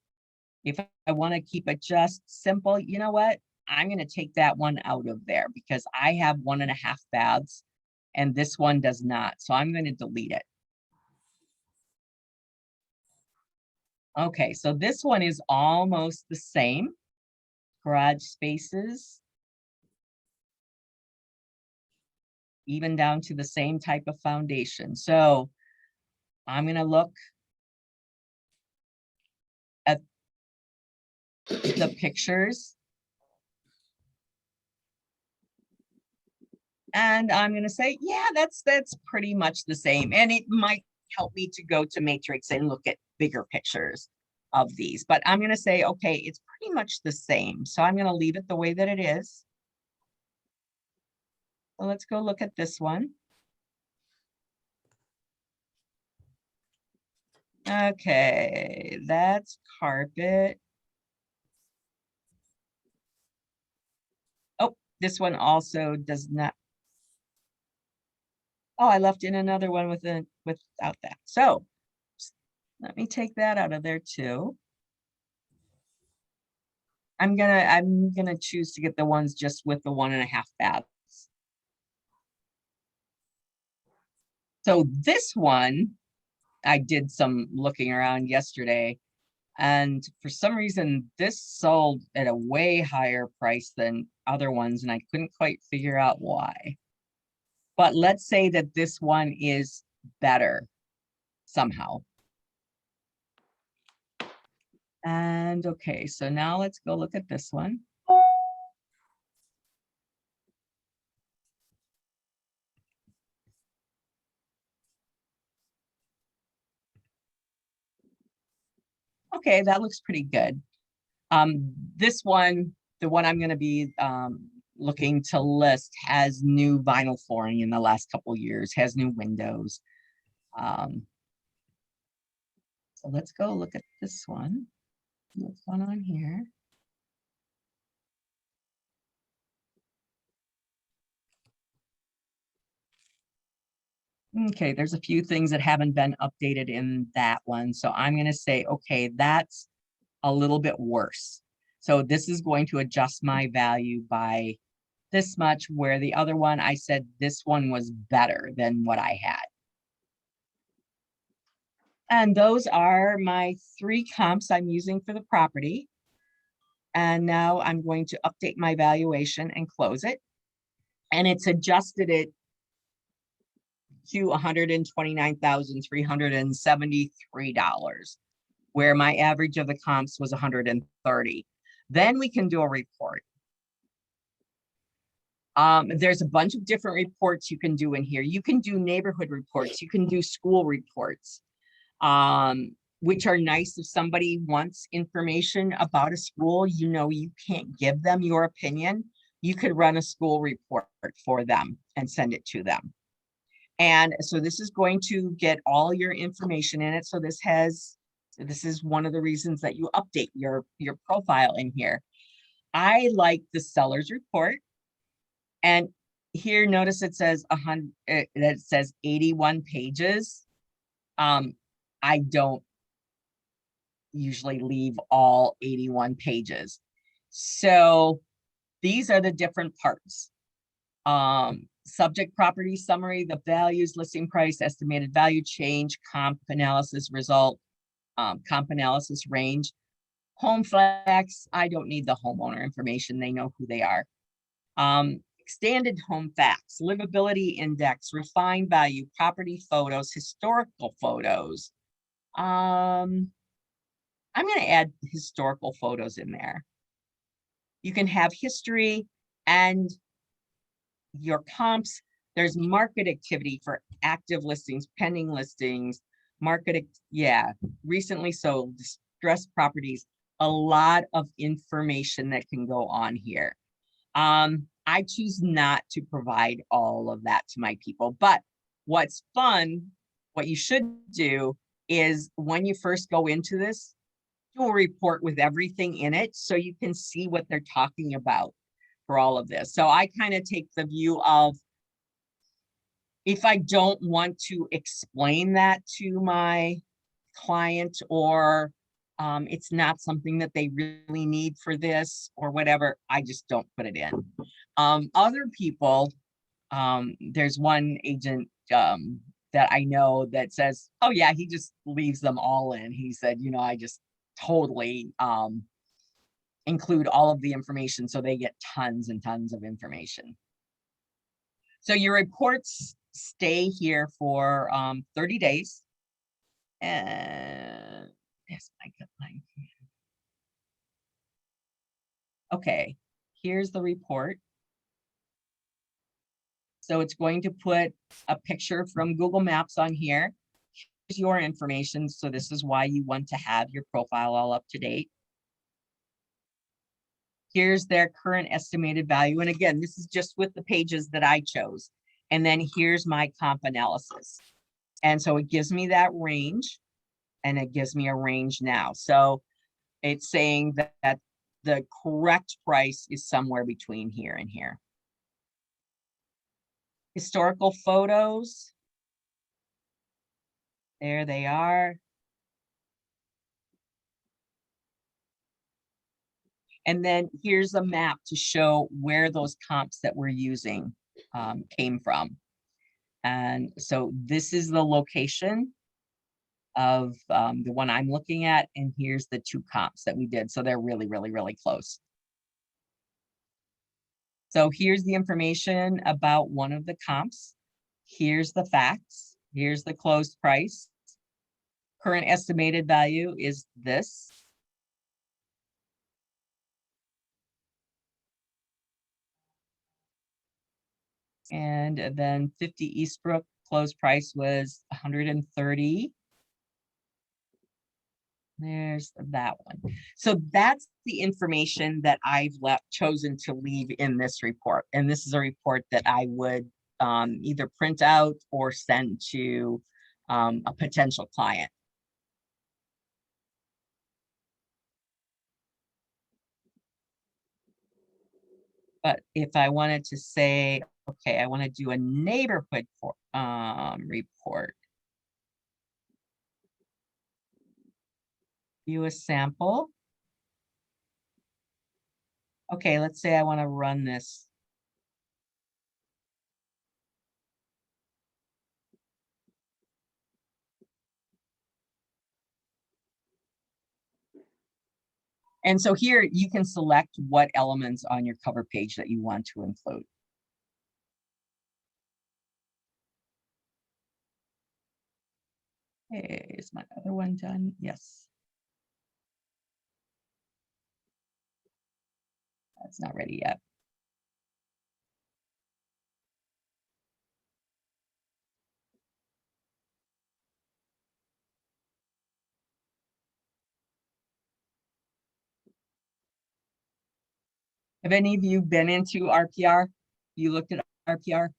If I want to keep it just simple, you know what? I'm going to take that one out of there because I have 1.5 baths and this one does not. So I'm going to delete it. Okay, so this one is almost the same. Garage spaces. Even down to the same type of foundation. So I'm going to look at the pictures. And I'm going to say, yeah, that's pretty much the same. And it might help me to go to Matrix and look at bigger pictures of these. But I'm going to say, okay, it's pretty much the same. So I'm going to leave it the way that it is. So let's go look at this one. Okay, that's carpet. Oh, this one also does not. Oh, I left in another one without that. So let me take that out of there too. I'm gonna choose to get the ones just with the 1.5 baths. So this one, I did some looking around yesterday, and for some reason this sold at a way higher price than other ones, and I couldn't quite figure out why. But let's say that this one is better somehow. And okay, so now let's go look at this one. Okay, that looks pretty good. This one, the one I'm going to be looking to list, has new vinyl flooring in the last couple years, has new windows. So let's go look at this one. What's going on here? Okay, there's a few things that haven't been updated in that one. So I'm going to say, okay, that's a little bit worse. So this is going to adjust my value by this much, where the other one, I said this one was better than what I had. And those are my 3 comps I'm using for the property. And now I'm going to update my valuation and close it. And it's adjusted it to $129,373, where my average of the comps was 130. Then we can do a report. There's a bunch of different reports you can do in here. You can do neighborhood reports. You can do school reports, which are nice if somebody wants information about a school. You know, you can't give them your opinion. You could run a school report for them and send it to them. And so this is going to get all your information in it. So this is one of the reasons that you update your profile in here. I like the seller's report. And here, notice it says 100, that it says 81 pages. I don't usually leave all 81 pages. So these are the different parts. Subject property summary, the values, listing price, estimated value change, comp analysis result, comp analysis range, home facts. I don't need the homeowner information. They know who they are. Extended home facts, livability index, refined value, property photos, historical photos. I'm going to add historical photos in there. You can have history and your comps. There's market activity for active listings, pending listings, recently sold, distressed properties, a lot of information that can go on here. I choose not to provide all of that to my people, but what's fun, what you should do is when you first go into this, do a report with everything in it so you can see what they're talking about for all of this. So I kind of take the view of, if I don't want to explain that to my client, or it's not something that they really need for this or whatever, I just don't put it in. Other people, there's one agent that I know that says, oh yeah, he just leaves them all in. He said, you know, I just totally include all of the information so they get tons and tons of information. So your reports stay here for 30 days. And yes, I got mine. Okay, here's the report. So it's going to put a picture from Google Maps on here. Here's your information. So this is why you want to have your profile all up to date. Here's their current estimated value. And again, this is just with the pages that I chose. And then here's my comp analysis. And so it gives me that range, and it gives me a range now. So it's saying that the correct price is somewhere between here and here. Historical photos. There they are. And then here's a map to show where those comps that we're using came from. And so this is the location of the one I'm looking at, and here's the two comps that we did. So they're really, really, really close. So here's the information about one of the comps. Here's the facts. Here's the closed price. Current estimated value is this. And then 50 Eastbrook closed price was 130. There's that one. So that's the information that I've chosen to leave in this report. And this is a report that I would either print out or send to a potential client. But if I wanted to say, okay, I want to do a neighborhood report. View a sample. Okay, let's say I want to run this. And so here you can select what elements on your cover page that you want to include. Okay, is my other one done? Yes. That's not ready yet. Have any of you been into RPR? You looked at RPR?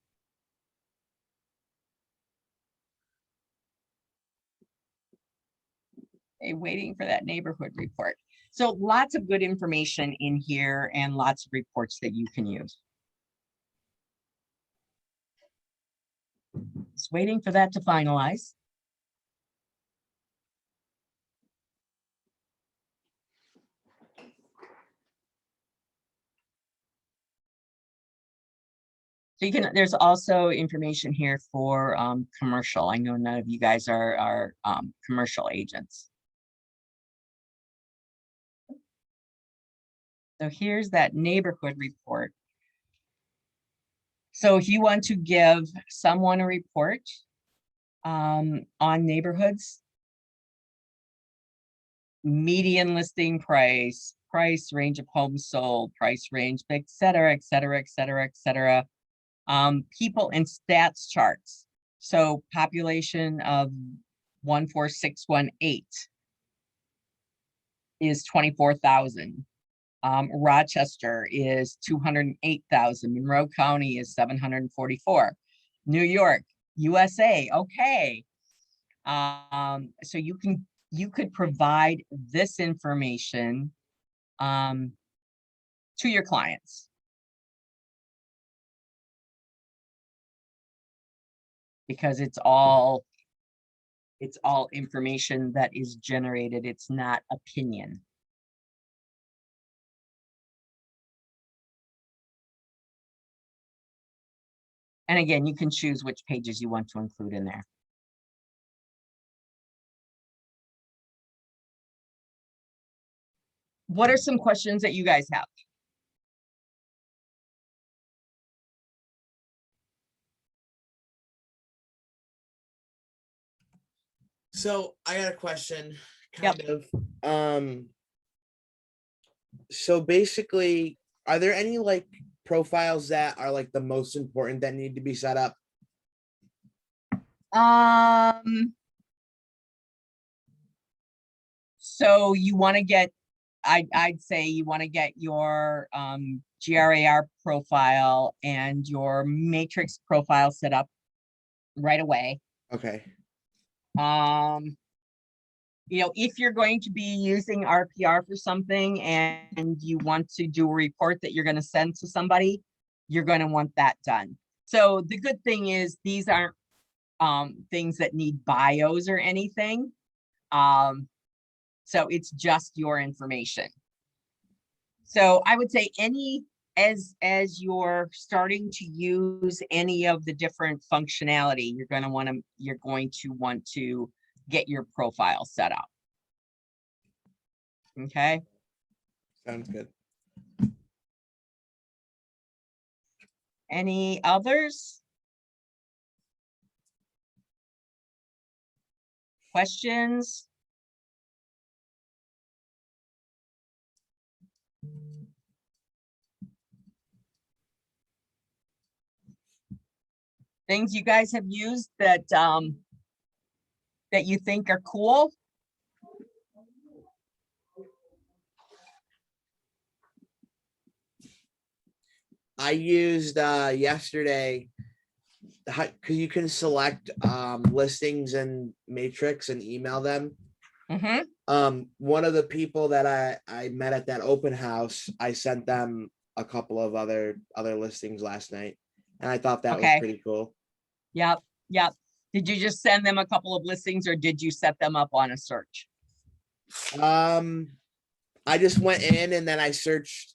Okay, waiting for that neighborhood report. So lots of good information in here and lots of reports that you can use. Just waiting for that to finalize. So you can, there's also information here for commercial. I know none of you guys are commercial agents. So here's that neighborhood report. So if you want to give someone a report on neighborhoods, median listing price, price range of homes sold, price range, et cetera, et cetera, et cetera, et cetera. People and stats charts. So population of 14618 is 24,000. Rochester is 208,000. Monroe County is 744. New York, USA. Okay. So you could provide this information to your clients. Because it's all information that is generated. It's not opinion. And again, you can choose which pages you want to include in there. What are some questions that you guys have? So I got a question, Yep. kind of. So basically, are there any like profiles that are like the most important that need to be set up? So you want to get, I'd say you want to get your GRAR profile and your matrix profile set up right away. Okay. You know, if you're going to be using RPR for something and you want to do a report that you're going to send to somebody, you're going to want that done. So the good thing is these aren't things that need bios or anything. So it's just your information. So I would say as you're starting to use any of the different functionality, you're going to want to get your profile set up. Okay. Sounds good. Any others? Questions? Things you guys have used that that you think are cool? I used yesterday because you can select listings and matrix and email them. Mm-hmm. One of the people that I met at that open house, I sent them a couple of other listings last night, and I thought that was Okay. pretty cool. Yep. Yep. Did you just send them a couple of listings or did you set them up on a search? I just went in and then I searched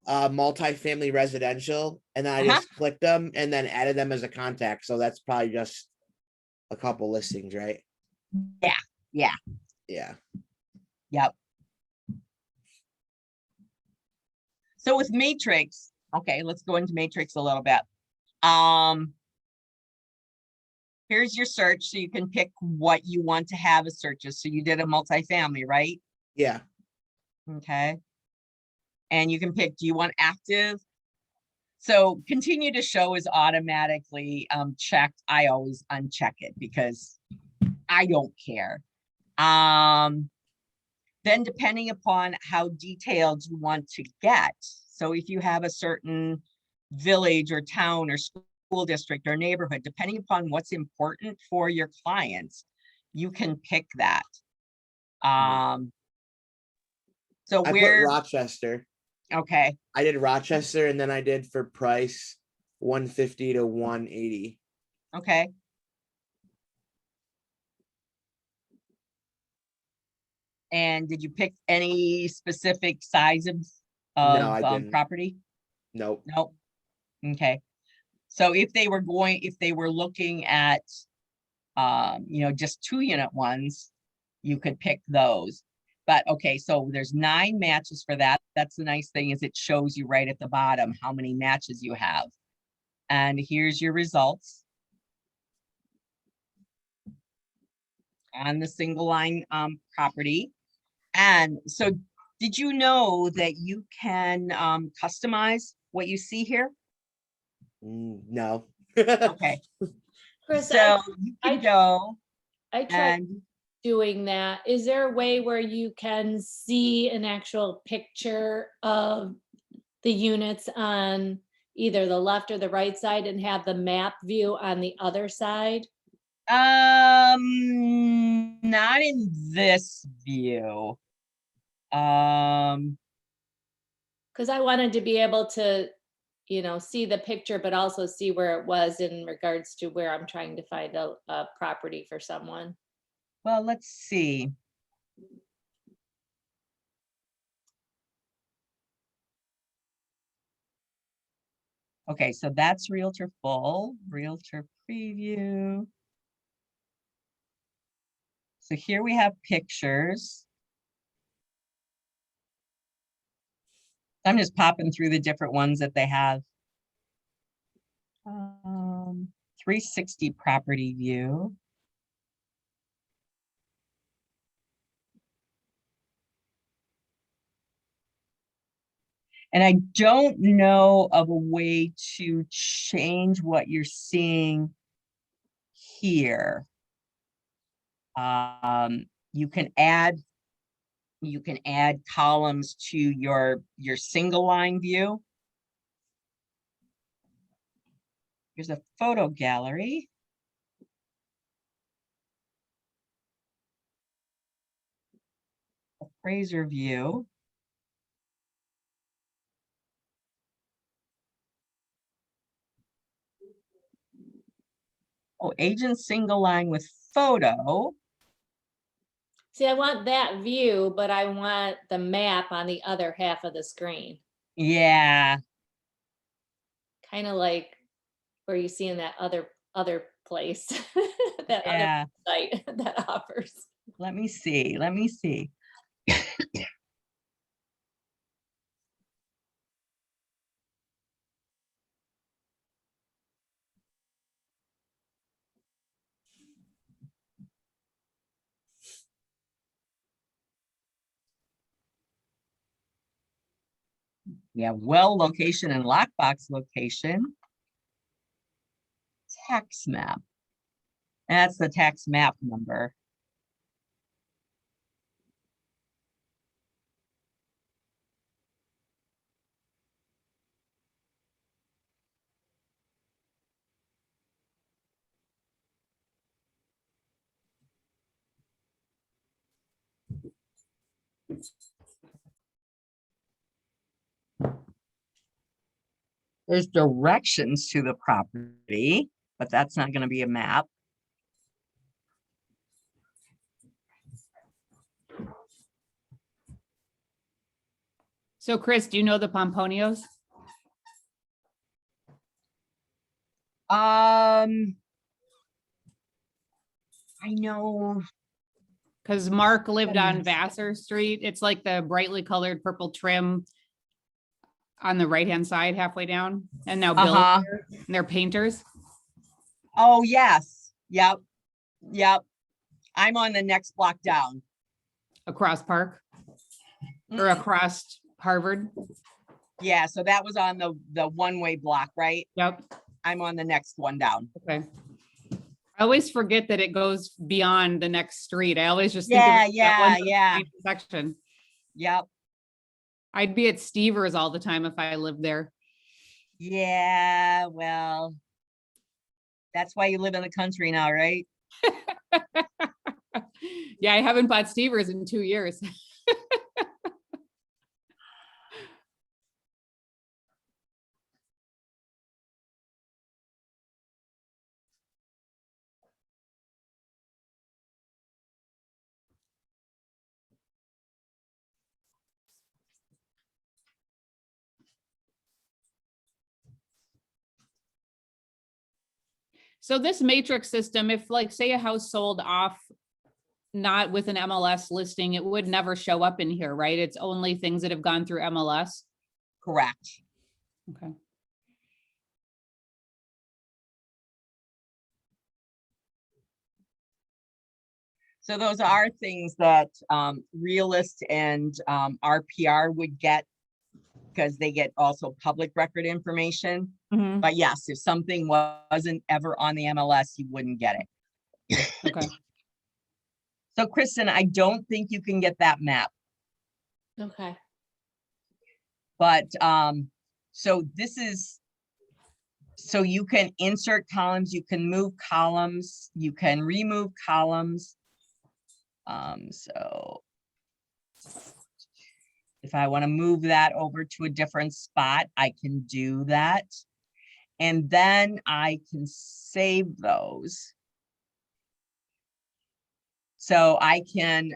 multifamily residential, and then I just clicked them and then added them as a contact. So that's probably just a couple listings, right? Yeah. Yeah. Yeah. Yep. So with matrix, okay, let's go into matrix a little bit. Here's your search, so you can pick what you want to have as searches. So you did a multifamily, right? Yeah. Okay. And you can pick, do you want active? So continue to show is automatically checked. I always uncheck it because I don't care. Then depending upon how detailed you want to get. So if you have a certain village or town or school district or neighborhood, depending upon what's important for your clients, you can pick that. So I put Rochester. Okay. I did Rochester, and then I did for price 150 to 180. Okay. And did you pick any specific size of No, I didn't. property? Nope. Nope. Okay. So if they were looking at, just 2-unit ones, you could pick those. But okay, so there's 9 matches for that. That's the nice thing, is it shows you right at the bottom how many matches you have. And here's your results on the single line property. And so did you know that you can customize what you see here? No. Okay, Chris, so you can go I tried and doing that. Is there a way where you can see an actual picture of the units on either the left or the right side and have the map view on the other side? not in this view. Because I wanted to be able to, see the picture, but also see where it was in regards to where I'm trying to find a property for someone. Well, let's see. Okay, so that's Realtor Full, Realtor Preview. So here we have pictures. I'm just popping through the different ones that they have. 360 property view. And I don't know of a way to change what you're seeing here. You can add columns to your single line view. Here's a photo gallery. Appraiser view. Oh, agent single line with photo. See, I want that view, but I want the map on the other half of the screen. Yeah, Kind of like where you see in that other place, that yeah. other site that offers. Let me see. Let me see. We have well location and lockbox location. Tax map. That's the tax map number. There's directions to the property, but that's not going to be a map. So Chris, do you know the Pomponios? I know. Because Mark lived on Yes. Vassar Street. It's like the brightly colored purple trim on the right-hand side halfway down. And now Bill, Uh-huh. and they're painters. Oh, yes. Yep. Yep. I'm on the next block down. Across Park or across Harvard. Yeah, so that was on the one-way block, right? Yep. I'm on the next one down. Okay. I always forget that it goes beyond the next street. I always just think of Yeah, it as that one yeah. section. Yep. I'd be at Stevers all the time if I lived there. Yeah, well, that's why you live in the country now, right? Yeah, I haven't bought Stevers in 2 years. So this matrix system, if like, say a house sold off, not with an MLS listing, it would never show up in here, right? It's only things that have gone through MLS. Correct. Okay. So those are things that Realist and RPR would get because they get also public record information. Mhm. But yes, if something wasn't ever on the MLS, you wouldn't get it. Okay. So Kristen, I don't think you can get that map, Okay. but so this is, so you can insert columns, you can move columns, you can remove columns. So if I want to move that over to a different spot, I can do that. And then I can save those. So I can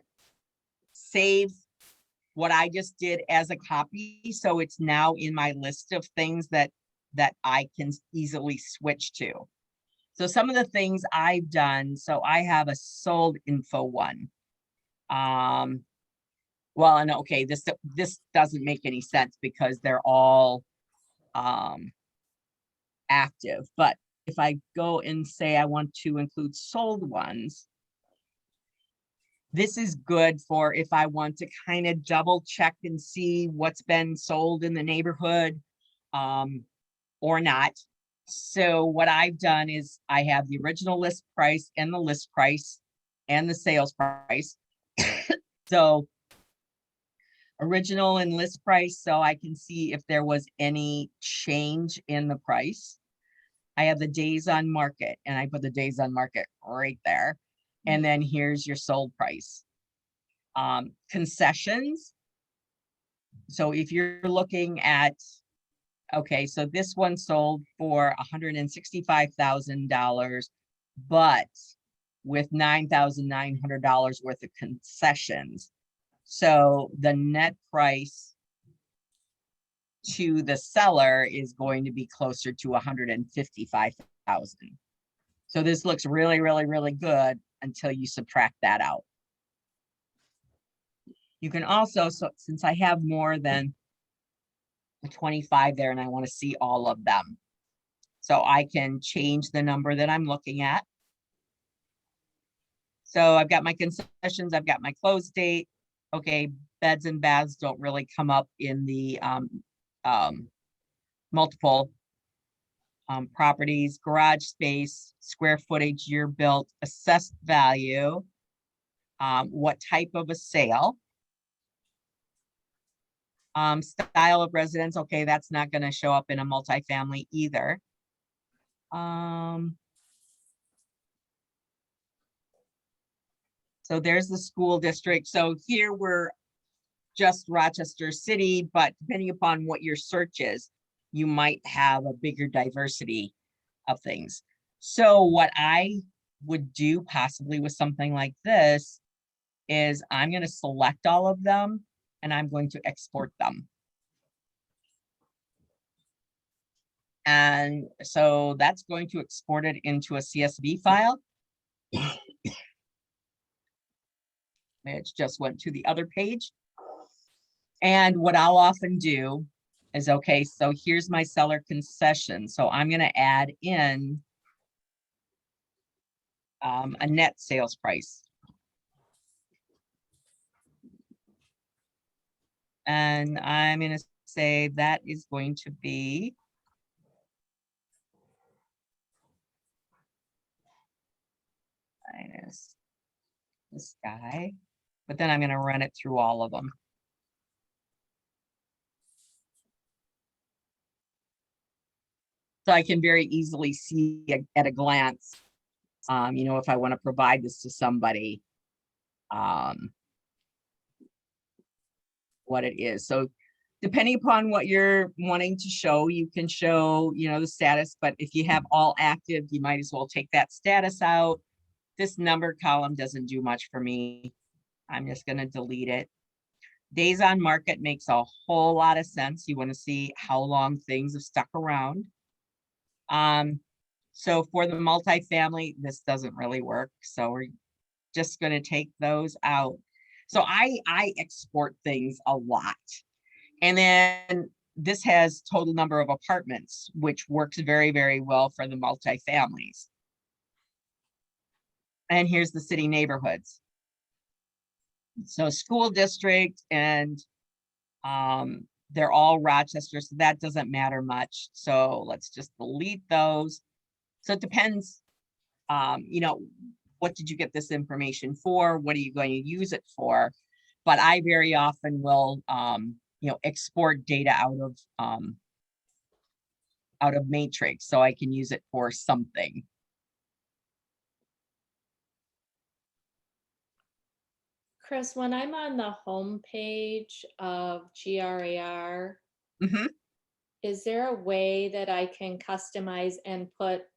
save what I just did as a copy. So it's now in my list of things that I can easily switch to. So some of the things I've done, so I have a sold info one. Well, and okay, this doesn't make any sense because they're all active. But if I go and say I want to include sold ones, this is good for if I want to kind of double check and see what's been sold in the neighborhood or not. So what I've done is I have the original list price and the list price and the sales price. So original and list price, so I can see if there was any change in the price. I have the days on market and I put the days on market right there. And then here's your sold price. Concessions. So if you're looking at, okay, so this one sold for $165,000, but with $9,900 worth of concessions. So the net price to the seller is going to be closer to 155,000. So this looks really, really, really good until you subtract that out. You can also, so since I have more than 25 there and I want to see all of them, so I can change the number that I'm looking at. So I've got my concessions, I've got my close date. Okay, beds and baths don't really come up in the multiple properties, garage space, square footage, year built, assessed value, what type of a sale, style of residence. Okay, that's not going to show up in a multifamily either. So there's the school district. So here we're just Rochester City, but depending upon what your search is, you might have a bigger diversity of things. So what I would do possibly with something like this is I'm going to select all of them and I'm going to export them. And so that's going to export it into a CSV file. It just went to the other page. And what I'll often do is, okay, so here's my seller concession. So I'm going to add in a net sales price. And I'm going to say that is going to be minus this guy, but then I'm going to run it through all of them. So I can very easily see at a glance, you know, if I want to provide this to somebody, what it is. So depending upon what you're wanting to show, you can show, you know, the status, but if you have all active, you might as well take that status out. This number column doesn't do much for me. I'm just going to delete it. Days on market makes a whole lot of sense. You want to see how long things have stuck around. So for the multifamily, this doesn't really work. So we're just going to take those out. So I export things a lot. And then this has total number of apartments, which works very, very well for the multifamilies. And here's the city neighborhoods. So school district and they're all Rochester, so that doesn't matter much. So let's just delete those. So it depends, you know, what did you get this information for? What are you going to use it for? But I very often will, you know, export data out of Matrix so I can use it for something. Chris, when I'm on the home page of GRAR, Mhm. is there a way that I can customize and put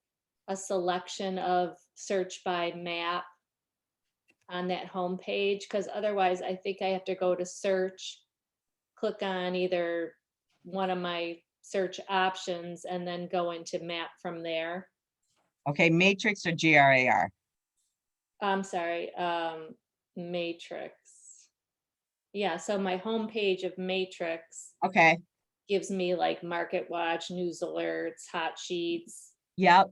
a selection of search by map on that home page? Because otherwise I think I have to go to search, click on either one of my search options and then go into map from there. Okay, Matrix or GRAR? I'm sorry, Matrix. Yeah, so my home page of Matrix Okay, gives me like Market Watch, news alerts, hot sheets. yep.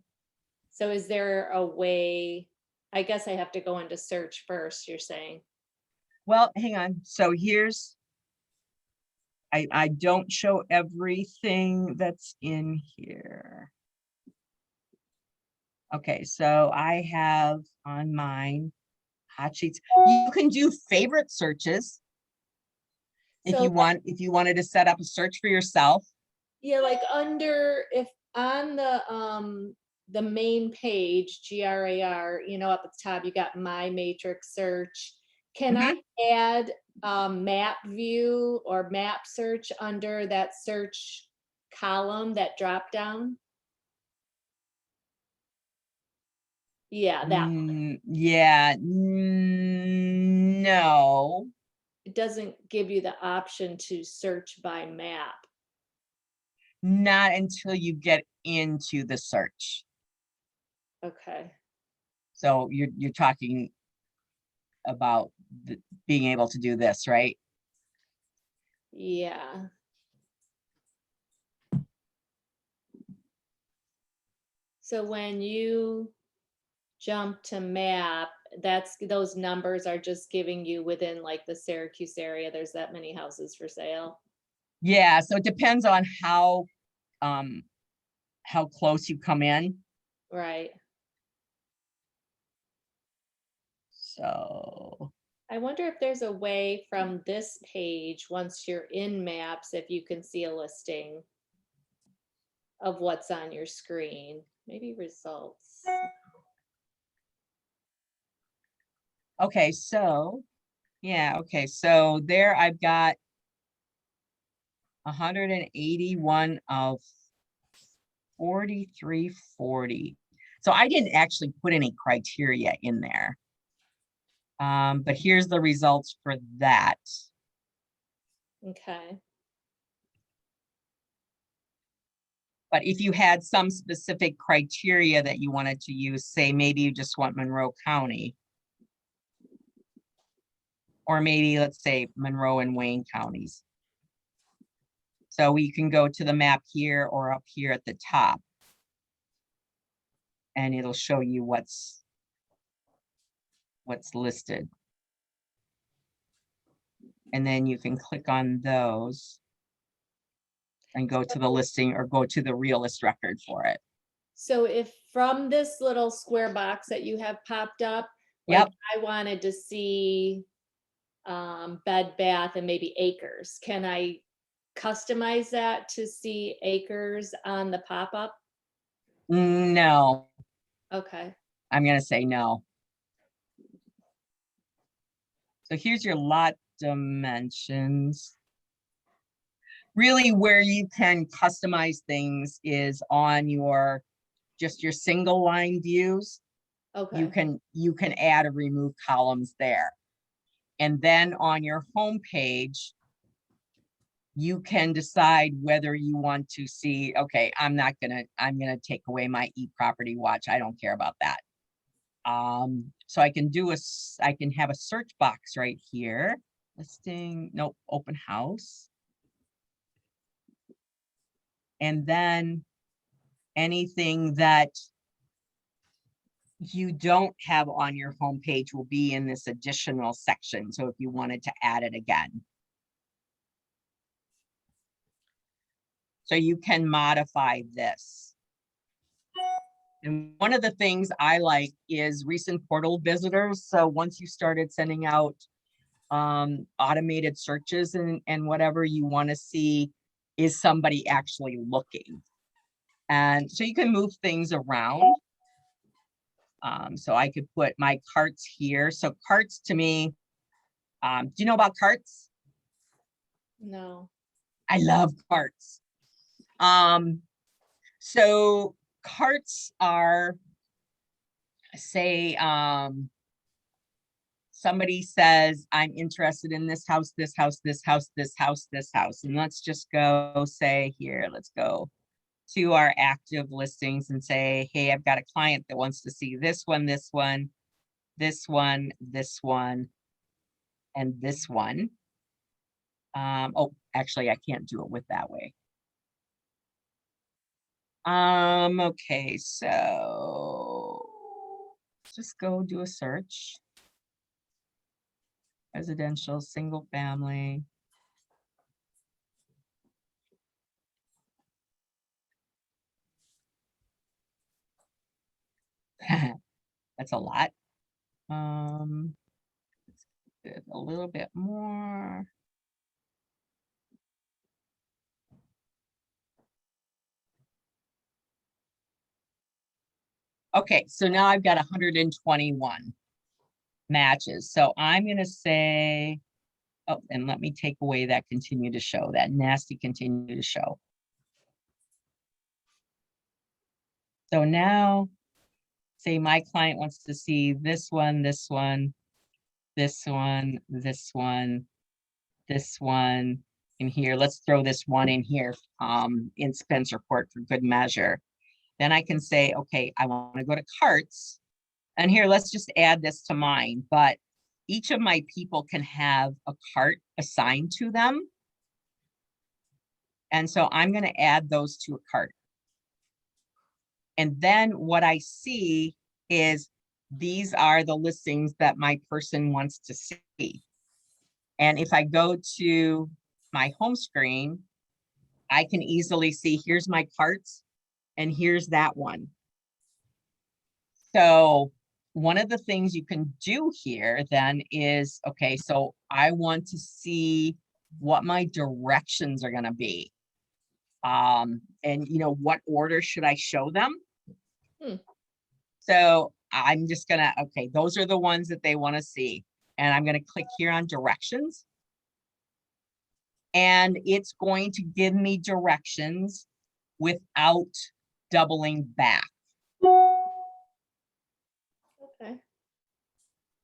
So is there a way, I guess I have to go into search first, you're saying? Well, hang on. So here's, I don't show everything that's in here. Okay, so I have on mine hot sheets. You can do favorite searches if So you want, if you wanted to set up a search for yourself. yeah, like under, if on the main page, GRAR, you know, up at the top, you got my matrix search. Can I add map view or map search under that search column, that drop down? Yeah, that one. Yeah, no, It doesn't give you the option to search by map. not until you get into the search. Okay. So you're talking about being able to do this, right? Yeah. So when you jump to map, that's, those numbers are just giving you within like the Syracuse area, there's that many houses for sale. Yeah, so it depends on how close you come in. Right. So, I wonder if there's a way from this page, once you're in maps, if you can see a listing of what's on your screen, maybe results. okay, so, yeah, okay, so there I've got 181 of 4340. So I didn't actually put any criteria in there. But here's the results for that. Okay. But if you had some specific criteria that you wanted to use, say maybe you just want Monroe County. Or maybe let's say Monroe and Wayne counties. So we can go to the map here or up here at the top. And it'll show you what's listed. And then you can click on those and go to the listing or go to the realist record for it. So if from this little square box that you have popped up, Yep. like I wanted to see Bed Bath and maybe acres, can I customize that to see acres on the pop-up? No, Okay. I'm gonna say no. So here's your lot dimensions. Really where you can customize things is on your, just your single line views. Okay. You can add or remove columns there. And then on your home page, you can decide whether you want to see, okay, I'm gonna take away my e-property watch. I don't care about that. So I can I can have a search box right here. Listing, nope, open house. And then anything that you don't have on your homepage will be in this additional section. So if you wanted to add it again. So you can modify this. And one of the things I like is recent portal visitors. So once you started sending out automated searches and whatever, you want to see, is somebody actually looking? And so you can move things around. So I could put my carts here. So carts to me, do you know about carts? No. I love carts. So carts are, say, somebody says, I'm interested in this house, this house, this house, this house, this house. And let's just go say here, let's go to our active listings and say, hey, I've got a client that wants to see this one, this one, this one, this one, and this one. Oh, actually, I can't do it with that way. Okay, so let's just go do a search. Residential, single family. That's a lot. Let's get a little bit more. Okay, so now I've got 121 matches. So I'm gonna say, oh, and let me take away that continue to show, that nasty continue to show. So now, say my client wants to see this one, this one, this one, this one, this one in here. Let's throw this one in here in Spencer Court for good measure. Then I can say, okay, I want to go to carts. And here, let's just add this to mine. But each of my people can have a cart assigned to them. And so I'm going to add those to a cart. And then what I see is these are the listings that my person wants to see. And if I go to my home screen, I can easily see, here's my carts and here's that one. So one of the things you can do here then is, okay, so I want to see what my directions are going to be. And what order should I show them? So I'm just gonna, okay, those are the ones that they want to see. And I'm going to click here on directions. And it's going to give me directions without doubling back. Okay.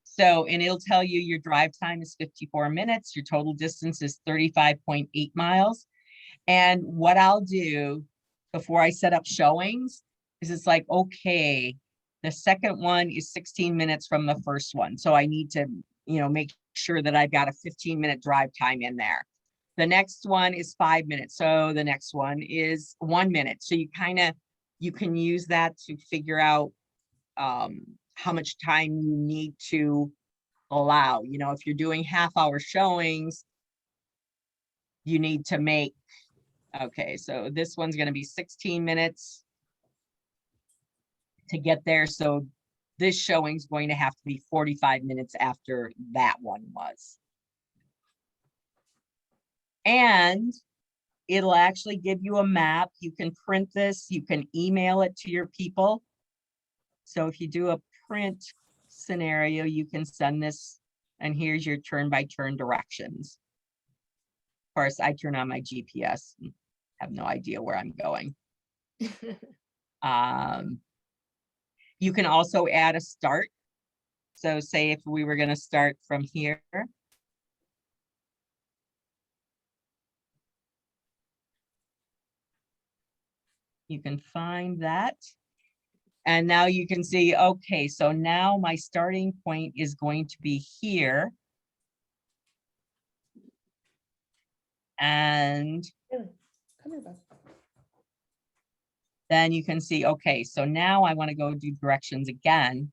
So, and it'll tell you your drive time is 54 minutes. Your total distance is 35.8 miles. And what I'll do before I set up showings is it's like, okay, the second one is 16 minutes from the first one. So I need to, make sure that I've got a 15-minute drive time in there. The next one is 5 minutes. So the next one is 1 minute. So you can use that to figure out how much time you need to allow. If you're doing half-hour showings, you need to make, okay, so this one's going to be 16 minutes to get there. So this showing is going to have to be 45 minutes after that one was. And it'll actually give you a map. You can print this, you can email it to your people. So if you do a print scenario, you can send this, and here's your turn-by-turn directions. Of course, I turn on my GPS and have no idea where I'm going. You can also add a start. So say if we were going to start from here. You can find that. And now you can see, okay, so now my starting point is going to be here. And Come here, bud. then you can see, okay, so now I want to go do directions again.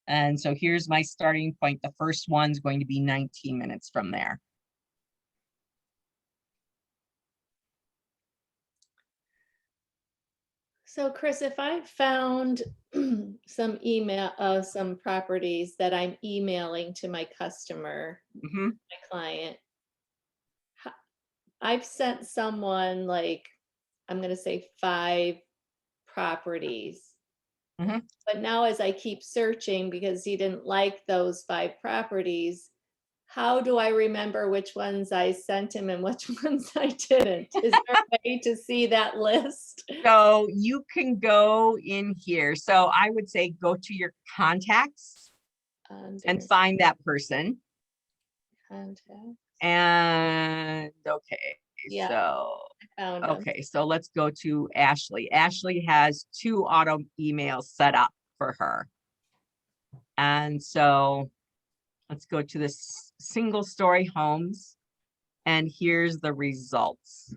And so here's my starting point. The first one's going to be 19 minutes from there. So Chris, if I found some properties that I'm emailing to my customer, Mhm. my client, I've sent someone like, I'm going to say 5 properties. Mhm. But now as I keep searching because he didn't like those 5 properties, how do I remember which ones I sent him and which ones I didn't? Is there a way to see that list? So you can go in here. So I would say go to your contacts and find that person. Contact. And okay, Yeah. so I found 'em. okay, so let's go to Ashley. Ashley has 2 auto emails set up for her. And so let's go to this single story homes. And here's the results.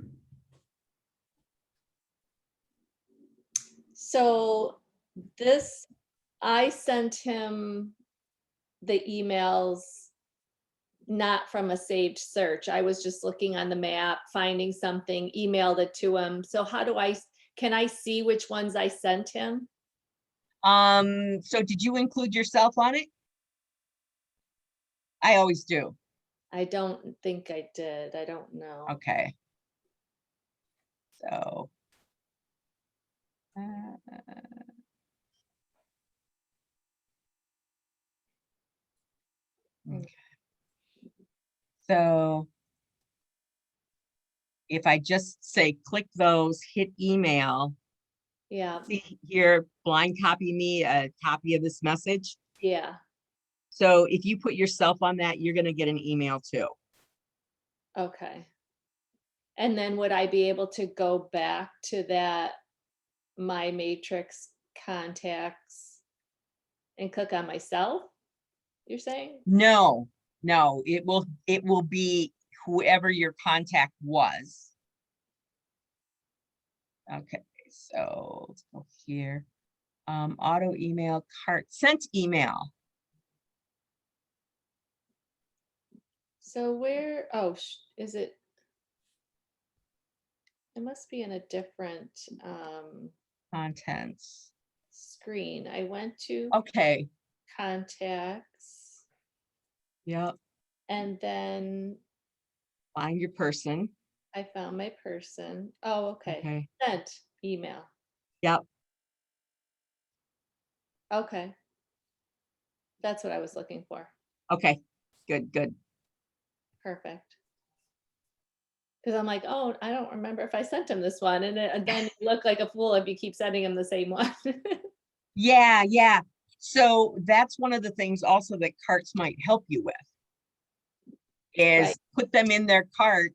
So this, I sent him the emails not from a saved search. I was just looking on the map, finding something, emailed it to him. So how do can I see which ones I sent him? So did you include yourself on it? I always do. I don't think I did. I don't know. Okay. So. Okay. So if I just say click those, hit email, Yeah, see here, blind copy me a copy of this message. yeah, So if you put yourself on that, you're going to get an email too. okay. And then would I be able to go back to that My Matrix contacts and click on myself, you're saying? No, it will be whoever your contact was. Okay, so let's go here. Auto email, cart, sent email. So where, oh, is it? It must be in a different Contents. screen. I went to Okay, contacts yep, and then find your person. I found my person. Oh, okay. Okay, Sent email. yep, Okay. That's what I was looking for. okay, good. Perfect. Because I'm like, oh, I don't remember if I sent him this one. And then you look like a fool if you keep sending him the same one. Yeah. So that's one of the things also that carts might help you with is Right. put them in their cart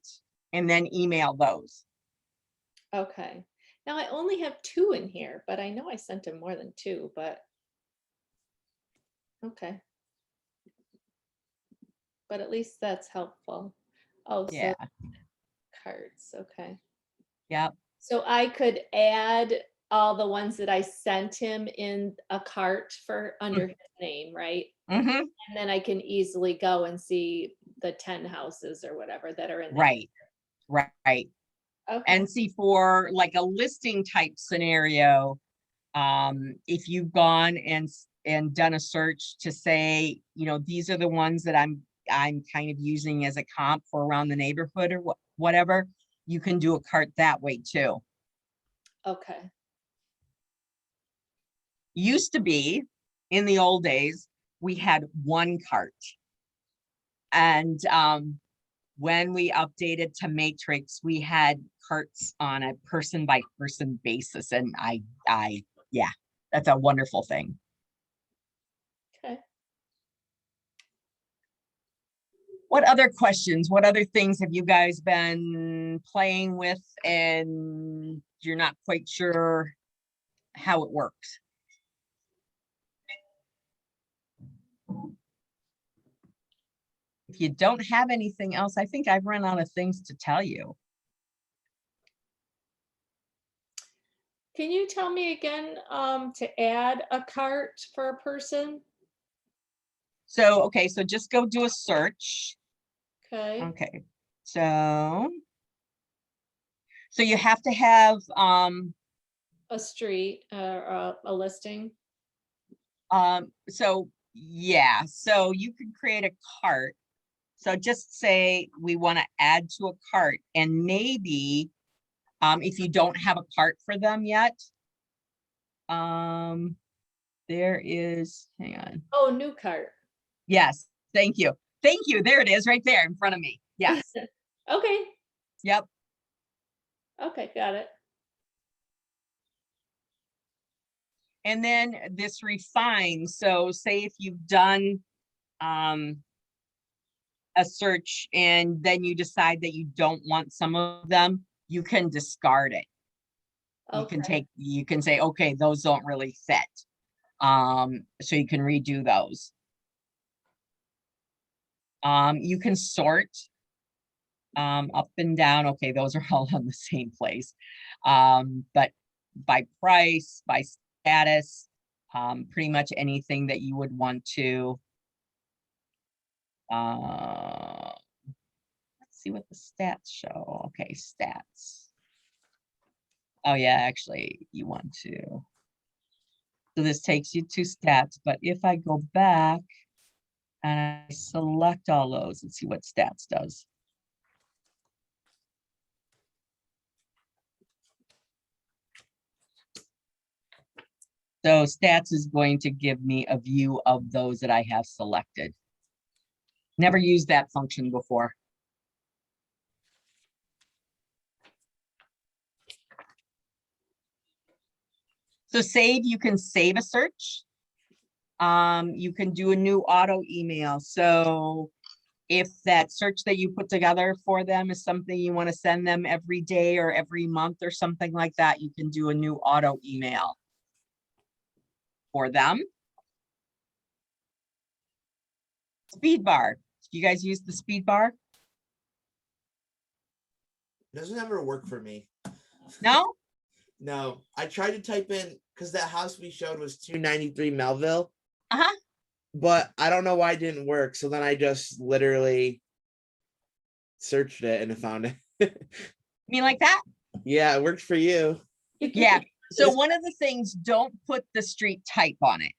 and then email those. Okay. Now I only have 2 in here, but I know I sent him more than 2, but okay. But at least that's helpful. Oh, so Yeah, cards. Okay. yep, So I could add all the ones that I sent him in a cart for under his name, right? mm-hmm, And then I can easily go and see the 10 houses or whatever that are in there. right. Okay. And see for like a listing type scenario, if you've gone and done a search to say, these are the ones that I'm kind of using as a comp for around the neighborhood or whatever, you can do a cart that way too. Okay. Used to be in the old days, we had one cart. And when we updated to Matrix, we had carts on a person by person basis. And yeah, that's a wonderful thing. Okay. What other questions? What other things have you guys been playing with and you're not quite sure how it works? If you don't have anything else, I think I've run out of things to tell you. Can you tell me again, to add a cart for a person? So, okay, so just go do a search. Okay, Okay, so you have to have, a street, a listing. so yeah, so you can create a cart. So just say we want to add to a cart, and maybe if you don't have a cart for them yet, there is, hang on. Oh, new cart. Yes, thank you. Thank you. There it is right there in front of me. Yes. Okay, Yep. okay, got it. And then this refine. So say if you've done a search and then you decide that you don't want some of them, you can discard it. You can Okay. you can say, okay, those don't really fit. So you can redo those. You can sort up and down. Okay, those are all on the same place. But by price, by status, pretty much anything that you would want to. Let's see what the stats show. Okay, stats. Oh yeah, actually you want to. So this takes you to stats, but if I go back and I select all those, let's see what stats does. So stats is going to give me a view of those that I have selected. Never used that function before. So save, you can save a search. You can do a new auto email. So if that search that you put together for them is something you want to send them every day or every month or something like that, you can do a new auto email for them. Speed bar. Do you guys use the speed bar? Doesn't ever work for me. No? No, I tried to type in because that house we showed was 293 Melville. Uh-huh. But I don't know why it didn't work. So then I just literally searched it and I found it. You mean like that? Yeah, it worked for you. Yeah. So one of the things, don't put the street type on it.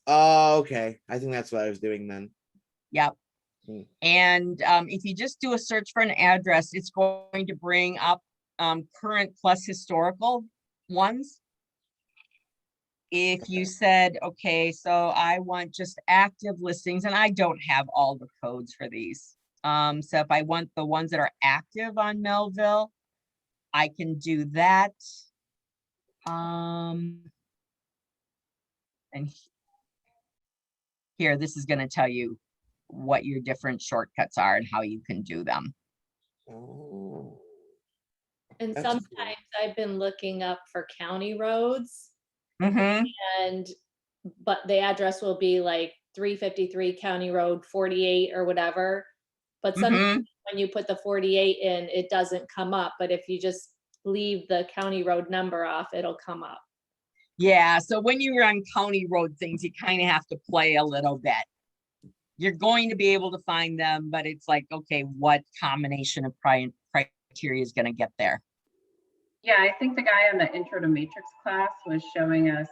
Oh, okay. I think that's what I was doing then. Yep. Hmm. And if you just do a search for an address, it's going to bring up current plus historical ones. If you said, okay, so I want just active listings, and I don't have all the codes for these. So if I want the ones that are active on Melville, I can do that. And here, this is going to tell you what your different shortcuts are and how you can do them. Oh. And That's cool. sometimes I've been looking up for county roads Mm-hmm. but the address will be like 353 County Road 48 or whatever. But sometimes when you put the 48 in, it doesn't come up. But if you just leave the county road number off, it'll come up. Yeah, so when you're on county road things, you kind of have to play a little bit. You're going to be able to find them, but it's like, okay, what combination of criteria is going to get there? Yeah, I think the guy on the intro to matrix class was showing us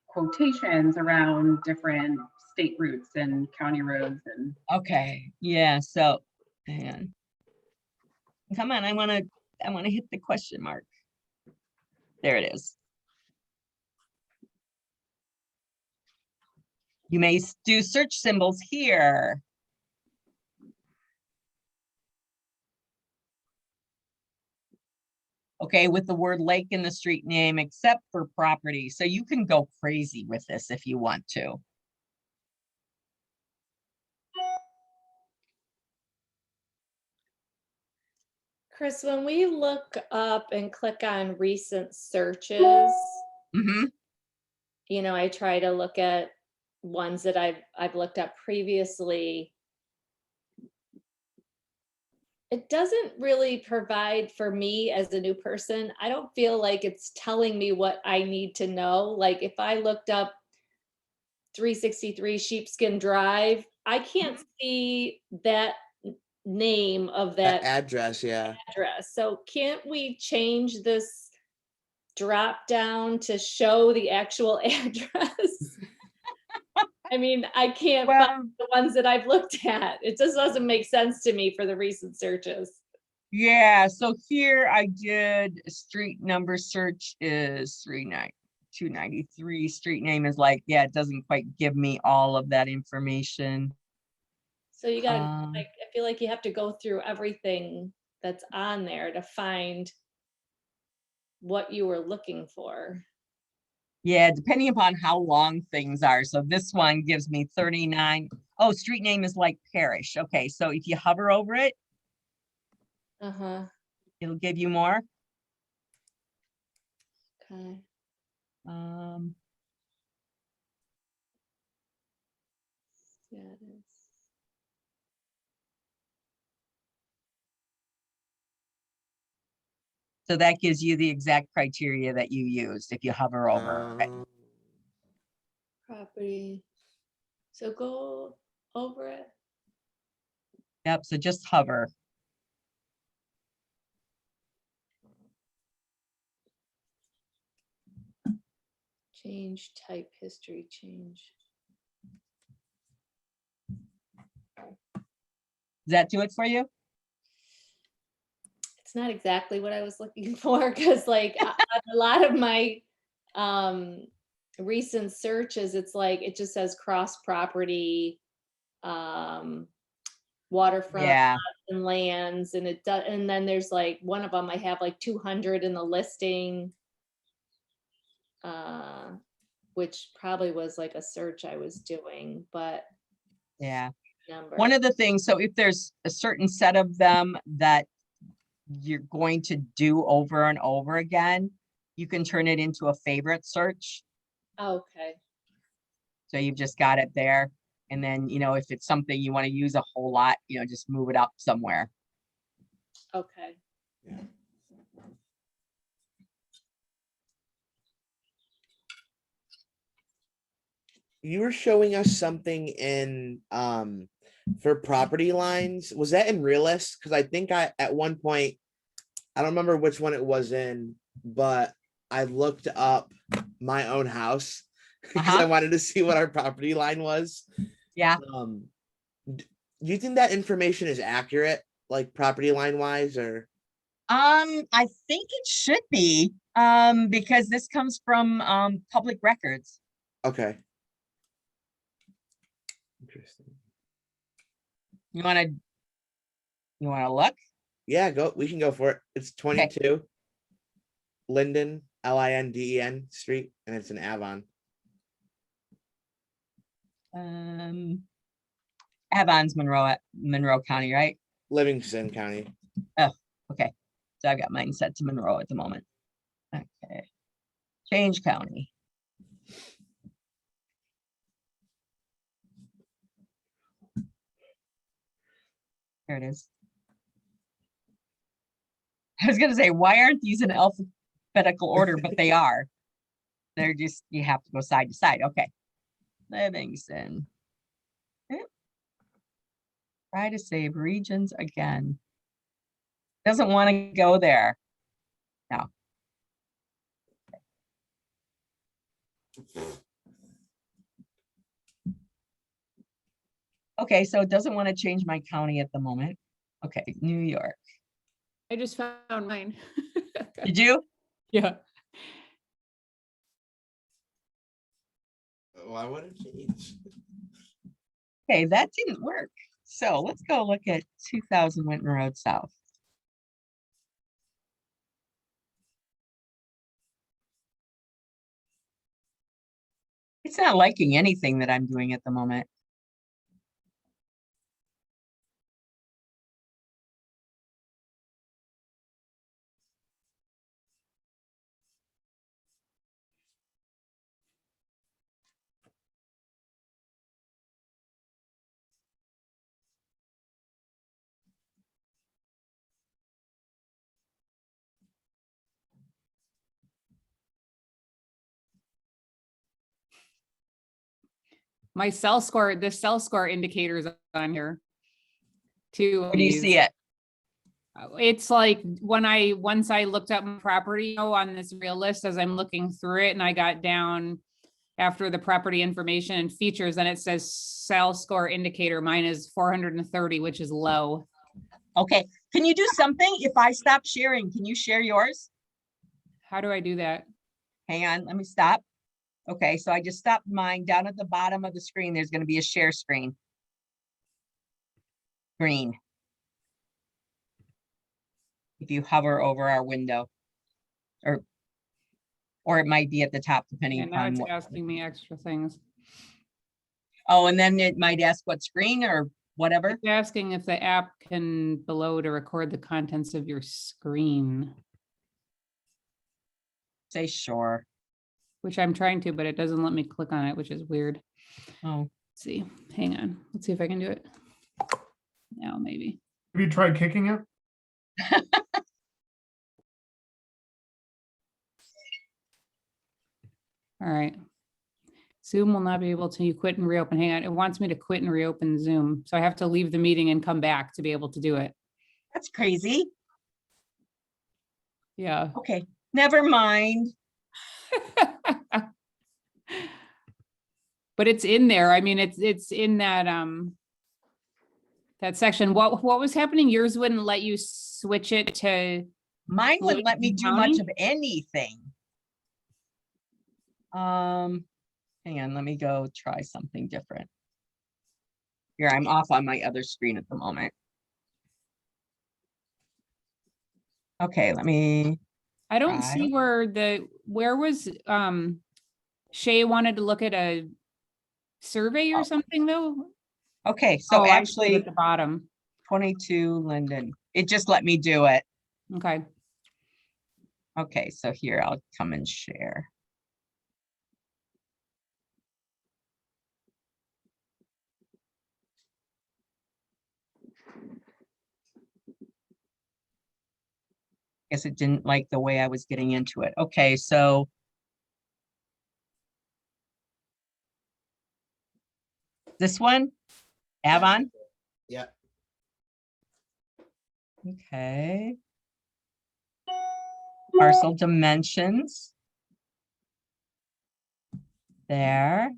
quotations around different state routes and county roads and. Okay, yeah, so hang on. Come on, I want to hit the question mark. There it is. You may do search symbols here. Okay, with the word lake in the street name, except for property. So you can go crazy with this if you want to. Chris, when we look up and click on recent searches, Mm-hmm. you know, I try to look at ones that I've looked up previously. It doesn't really provide for me as a new person. I don't feel like it's telling me what I need to know. Like if I looked up 363 Sheepskin Drive, I can't see that name of that Address, yeah. address. So can't we change this drop down to show the actual address? I mean, I can't Well, find the ones that I've looked at. It just doesn't make sense to me for the recent searches. yeah, so here I did a street number search is 293. Street name is like, yeah, it doesn't quite give me all of that information. So you gotta, Um, like, I feel like you have to go through everything that's on there to find what you were looking for. Yeah, depending upon how long things are. So this one gives me 39. Oh, street name is like parish. Okay, so if you hover over it, Uh-huh, it'll give you more. okay. Um, Yeah, it is. so that gives you the exact criteria that you used if you hover over it. Property. So go over it. Yep, so just hover. Change type, history change. Does that do it for you? It's not exactly what I was looking for because like a lot of my recent searches, it's like it just says cross property, waterfront Yeah, and lands, and it does. And then there's like one of them I have like 200 in the listing, which probably was like a search I was doing, but yeah. number. One of the things, so if there's a certain set of them that you're going to do over and over again, you can turn it into a favorite search. Okay. So you've just got it there. And then, you know, if it's something you want to use a whole lot, you know, just move it up somewhere. Okay. Yeah. You were showing us something in for property lines. Was that in Realist? Because I think I at one point, I don't remember which one it was in, but I looked up my own house because I wanted to see what our property line was. Yeah. Do you think that information is accurate, like property line wise, or? I think it should be, because this comes from public records. Okay. Interesting. You want to look? Yeah, go. We can go for it. It's 22 Linden, Linden Street, and it's in Avon. Avon's Monroe County, right? Livingston County. Oh, okay. So I've got mine set to Monroe at the moment. Okay. Change county. There it is. I was gonna say, why aren't these in alphabetical order? But they are. They're just, you have to go side to side. Okay. Livingston. Yep. Try to save regions again. Doesn't want to go there. No. Okay, so it doesn't want to change my county at the moment. Okay, New York. I just found mine. Did you? Yeah. Why would it change? Okay, that didn't work. So let's go look at 2000 Winton Road South. It's not liking anything that I'm doing at the moment. My cell score, the cell score indicators on here. Two of Where do you these. see it? It's like once I looked up my property on this Realist as I'm looking through it, and I got down after the property information and features, and it says cell score indicator. Mine is 430, which is low. Okay, can you do something? If I stop sharing, can you share yours? How do I do that? Hang on, let me stop. Okay, so I just stopped mine. Down at the bottom of the screen, there's going to be a share screen. Green. If you hover over our window, or it might be at the top, depending And now upon it's what. asking me extra things. Oh, and then it might ask what screen or whatever. It's asking if the app can below to record the contents of your screen, Say sure. which I'm trying to, but it doesn't let me click on it, which is weird. Oh, Let's see, hang on. Let's see if I can do it. Now, maybe. Have you tried kicking it? All right. Zoom will not be able to quit and reopen. Hang on, it wants me to quit and reopen Zoom. So I have to leave the meeting and come back to be able to do it. that's crazy. Yeah. Okay, never mind. But it's in there. I mean, it's in that that section. What was happening? Yours wouldn't let you switch it to. Mine wouldn't let me Lincoln do much County? of anything. Hang on, let me go try something different. Here, I'm off on my other screen at the moment. Okay, let me, I don't Right. see where was Shay wanted to look at a survey or Oh. something though. okay, so Oh, I see it actually at the bottom. 22 Linden, it just let me do it. Okay. Okay, so here, I'll come and share. Guess it didn't like the way I was getting into it. Okay, so. This one, Avon, Yeah. okay. Parcel dimensions. There.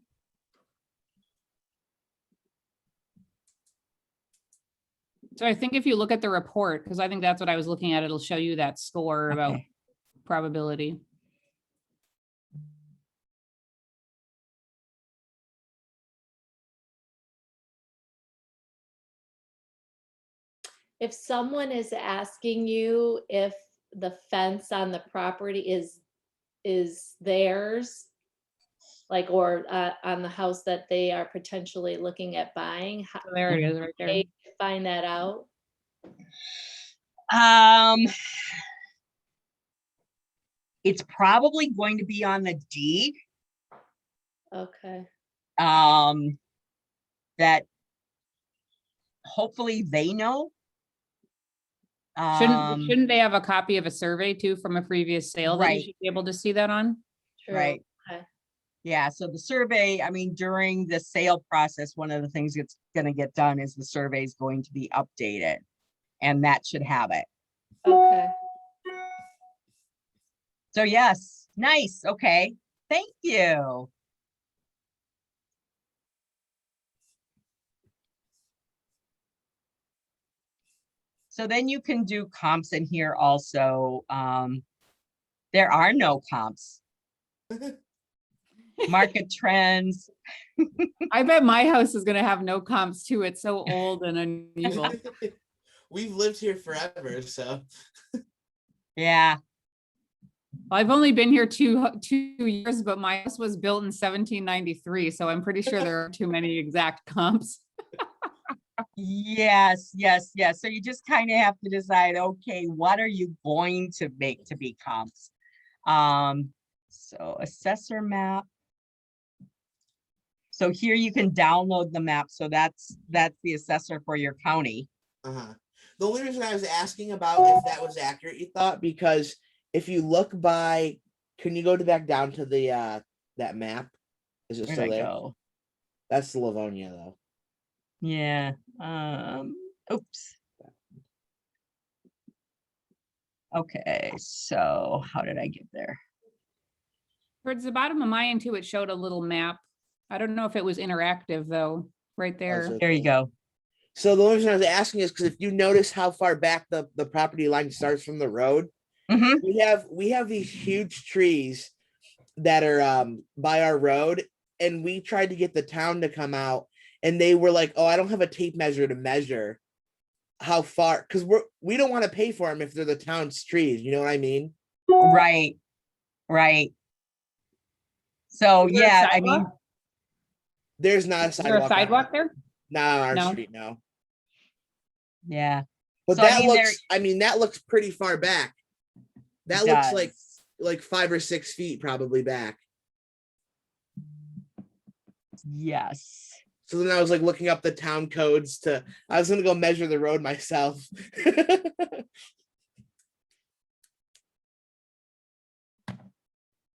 So I think if you look at the report, because I think that's what I was looking at, it'll show you that score about Okay. probability. If someone is asking you if the fence on the property is theirs, like, or on the house that they are potentially looking at buying, how So there it is right there. they find that out? It's probably going to be on the deed, Okay. that hopefully they know. Shouldn't they have a copy of a survey too from a previous sale that you Right. should be able to see that on? True. Right. Okay. Yeah, so the survey, I mean, during the sale process, one of the things that's gonna get done is the survey is going to be updated. And that should have it. Okay. So yes, nice, okay, thank you. So then you can do comps in here also. There are no comps. Market trends. I bet my house is gonna have no comps too. It's so old and unusual. We've lived here forever, so. Yeah, Well, I've only been here two years, but my house was built in 1793, so I'm pretty sure there aren't too many exact comps. yes, yes, yes. So you just kind of have to decide, okay, what are you going to make to be comps? So assessor map. So here you can download the map. So that's the assessor for your county. Uh-huh. The only reason I was asking about if that was accurate, you thought, because if you look by, can you go back down to the that map? Is it Where'd still I there? go? That's the Livonia though. Yeah, oops. Okay, so how did I get there? Towards the bottom of mine too, it showed a little map. I don't know if it was interactive though, right there. it? There you go. So the only reason I was asking is because if you notice how far back the property line starts from the road, Mhm. we have these huge trees that are by our road, and we tried to get the town to come out, and they were like, "Oh, I don't have a tape measure to measure how far," because we don't want to pay for them if they're the town's trees. You know what I mean? Right, right. So, Is there a yeah, I mean, sidewalk? There's not a Is there a sidewalk. sidewalk there? Not on our No. street, no. yeah. But So, I that mean, there- looks. I mean, that looks pretty far back. That It looks does. like 5 or 6 feet probably back. Yes. So then I was like looking up the town codes I was gonna go measure the road myself.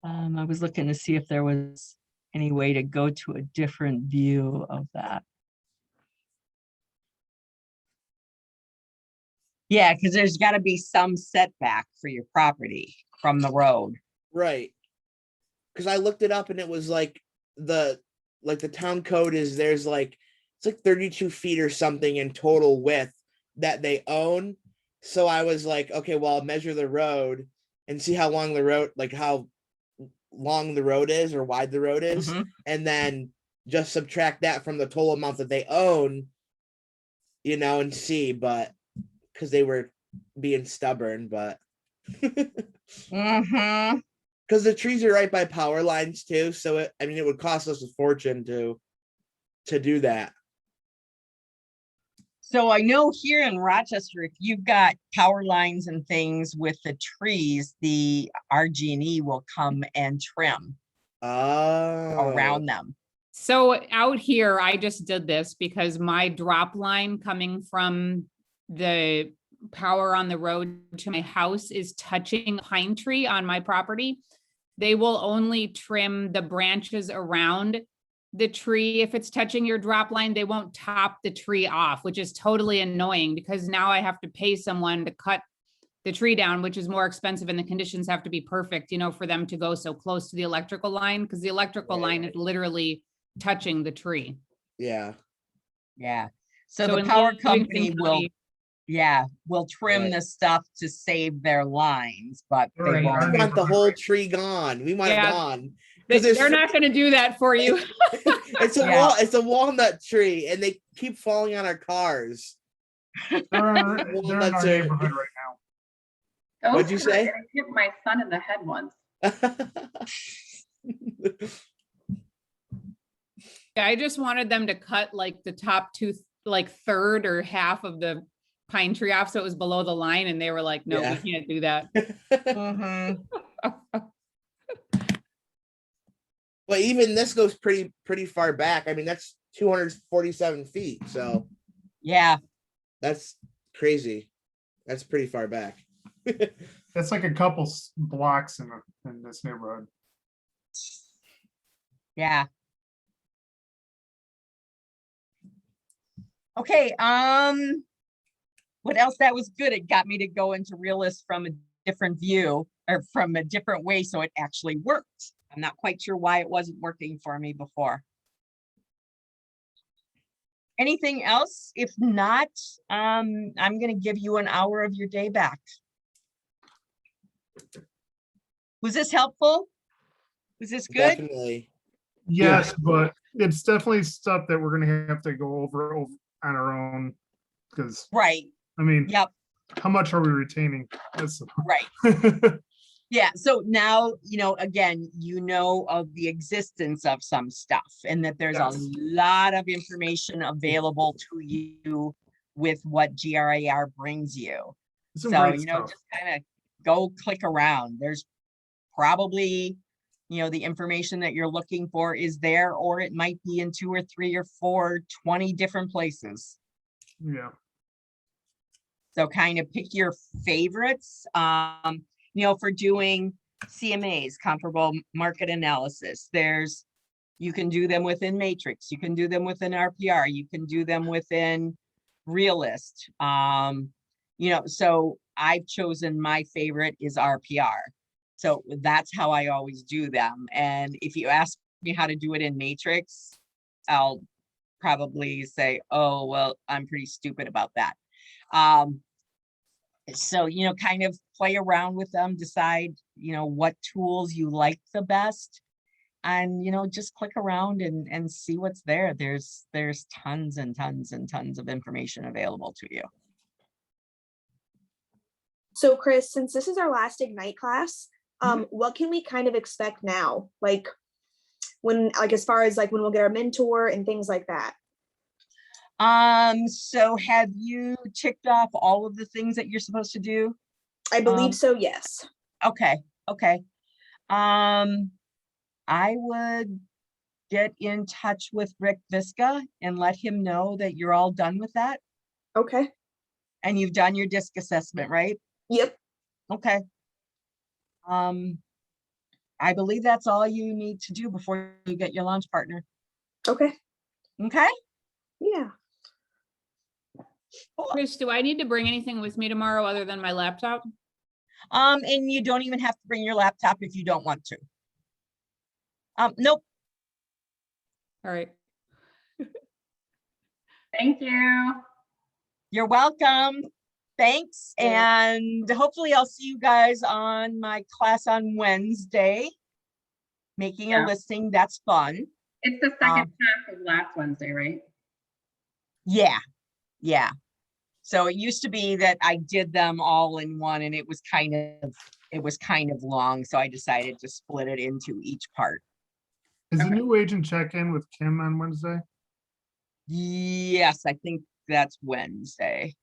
I was looking to see if there was any way to go to a different view of that. Yeah, because there's got to be some setback for your property from the road. Right. Because I looked it up and it was like the town code is it's like 32 feet or something in total width that they own. So I was like, okay, well, I'll measure the road and see how long the road, like how long the road is or wide the road is, Mhm. and then just subtract that from the total amount that they own, and see, but because they were being stubborn, but Mhm. because the trees are right by power lines too, so it would cost us a fortune to do that. So I know here in Rochester, if you've got power lines and things with the trees, the RG&E will come and trim around them. So out here, I just did this because my drop line coming from the power on the road to my house is touching a pine tree on my property. They will only trim the branches around the tree. If it's touching your drop line, they won't top the tree off, which is totally annoying because now I have to pay someone to cut the tree down, which is more expensive, and the conditions have to be perfect, for them to go so close to the electrical line, because the electrical line is literally touching the tree. Yeah. Yeah. So So the in power Livingston company will trim Right. the stuff to save their lines, but they Right, We our won't. want the neighborhood, whole right. tree gone. We want it Yeah. gone. They're not going to do that for you. It's a Yeah. it's a walnut tree, and they keep falling on our cars. They're in our Walnuts are- neighborhood right now. What'd you say? I hit my son in the head once. Yeah, I just wanted them to cut like the top two, like third or half of the pine tree off so it was below the line, and they were like, no, Yeah. we can't do that. Mhm. But even this goes pretty far back. That's 247 feet. So Yeah. that's crazy. That's pretty far back. That's like a couple blocks in this neighborhood. Yeah. Okay, what else? That was good. It got me to go into Realist from a different view or from a different way, so it actually worked. I'm not quite sure why it wasn't working for me before. Anything else? If not, I'm gonna give you an hour of your day back. Was this helpful? Was this good? Definitely. Yes, but it's definitely stuff that we're gonna have to go over on our own. Because Right. Yep. how much are we retaining? That's Right. Yeah. So now, again, of the existence of some stuff and that there's Yes. a lot of information available to you with what GRAR brings you. some So, great stuff. just kind of go click around. There's probably, the information that you're looking for is there, or it might be in 2 or 3 or 4, 20 different places. Yeah. So kind of pick your favorites, for doing CMAs, comparable market analysis. There's You can do them within Matrix. You can do them within RPR. You can do them within Realist. You know, so I've chosen my favorite is RPR. So that's how I always do them. And if you ask me how to do it in Matrix, I'll probably say, oh, well, I'm pretty stupid about that. So, you know, kind of play around with them, decide, you know, what tools you like the best. And, you know, just click around and see what's there. There's tons and tons and tons of information available to you. So Chris, since this is our last Ignite class, what can we kind of expect now? Like when, like, as far as like when we'll get our mentor and things like that? So have you ticked off all of the things that you're supposed to do? I believe so, yes. Okay, okay. I would get in touch with Rick Visca and let him know that you're all done with that. Okay. And you've done your disc assessment, right? Yep. Okay. I believe that's all you need to do before you get your launch partner. Okay. Okay. Yeah. Chris, do I need to bring anything with me tomorrow other than my laptop? And you don't even have to bring your laptop if you don't want to. Nope. All right. Thank you. You're welcome. Thanks. Yeah. And hopefully I'll see you guys on my class on Wednesday. Making a Yeah. listing, that's fun. It's the second half of last Wednesday, right? Yeah, yeah. So it used to be that I did them all in one and it was kind of long. So I decided to split it into each part. Is the Okay. new agent check-in with Kim on Wednesday? Yes, I think that's Wednesday.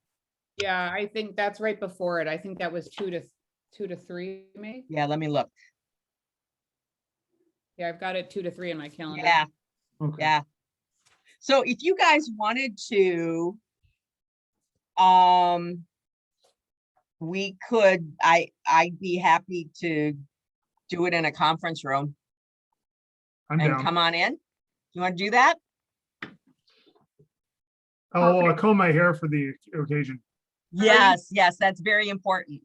Yeah, I think that's right before it. I think that was 2 to 3, maybe. Yeah, let me look. Yeah, I've got it 2 to 3 in my calendar. Yeah, Okay. yeah. So if you guys wanted to, we could, I'd be happy to do it in a conference room I'm and down. come on in. You want to do that? I'll comb my hair for the occasion. Yes, yes, that's very important.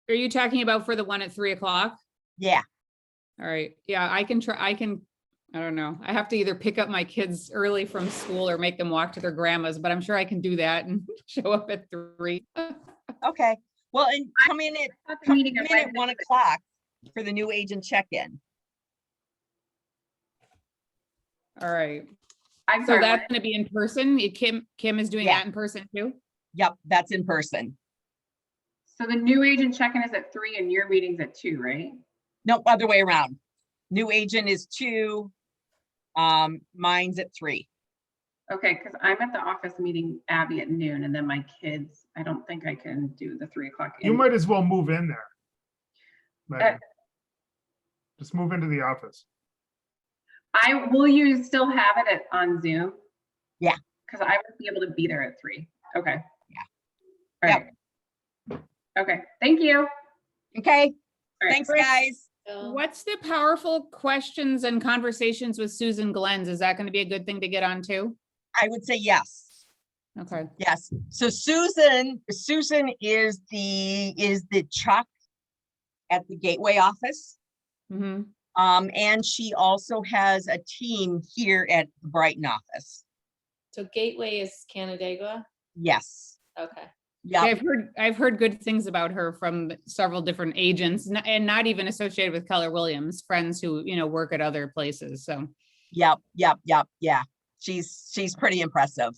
Are you talking about for the one at 3 o'clock? Yeah. All right. Yeah, I can try. I don't know. I have to either pick up my kids early from school or make them walk to their grandma's, but I'm sure I can do that and show up at 3. Okay. Well, and come in at At the meeting on 1 Wednesday. o'clock for the new agent check-in. All right. I'm So sorry. that's what? going to be in person. Kim is doing Yeah. that in person too? Yep, that's in person. So the new agent check-in is at 3 and your meeting's at 2, right? No, other way around. New agent is 2, mine's at 3. Okay, because I'm at the office meeting Abby at noon, and then my kids, I don't think I can do the 3 o'clock. You might as well move in there. Megan. Just move into the office. Will you still have it on Zoom? Yeah. Because I would be able to be there at 3. Okay. Yeah. All right. Okay, thank you. Okay, All right. thanks, guys. What's the powerful questions and conversations with Susan Glenn's? Is that going to be a good thing to get on too? I would say yes. Okay. Yes. So Susan is the Chuck at the Gateway office. Mm-hmm. And she also has a team here at the Brighton office. So Gateway is Canandaigua? Yes. Okay. Yeah. I've heard good things about her from several different agents and not even associated with Keller Williams, friends who, work at other places. So. Yep. Yeah. She's pretty impressive.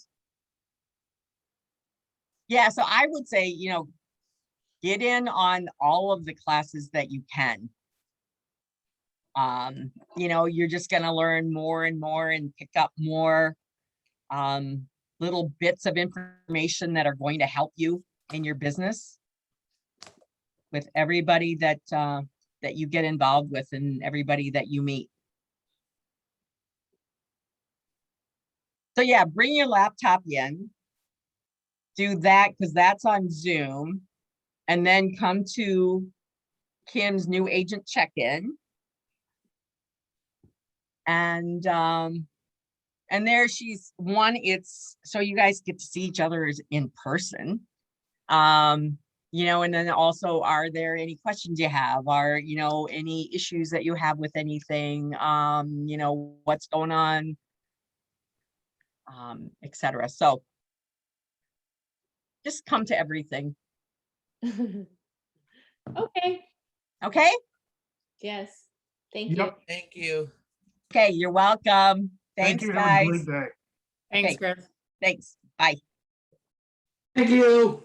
Yeah. So I would say, get in on all of the classes that you can. You're just going to learn more and more and pick up more little bits of information that are going to help you in your business with everybody that you get involved with and everybody that you meet. So yeah, bring your laptop in, do that because that's on Zoom, and then come to Kim's new agent check-in. And there she's one, it's so you guys get to see each other in person. You know, and then also, are there any questions you have? Are, you know, any issues that you have with anything? You know, what's going on? Etc. So just come to everything. Okay, Okay. yes, thank you. Yep. Thank you. Okay. You're welcome. Thank Thanks, you. Have a guys. great day. Thanks, Okay. Chris. Thanks. Bye. Thank you.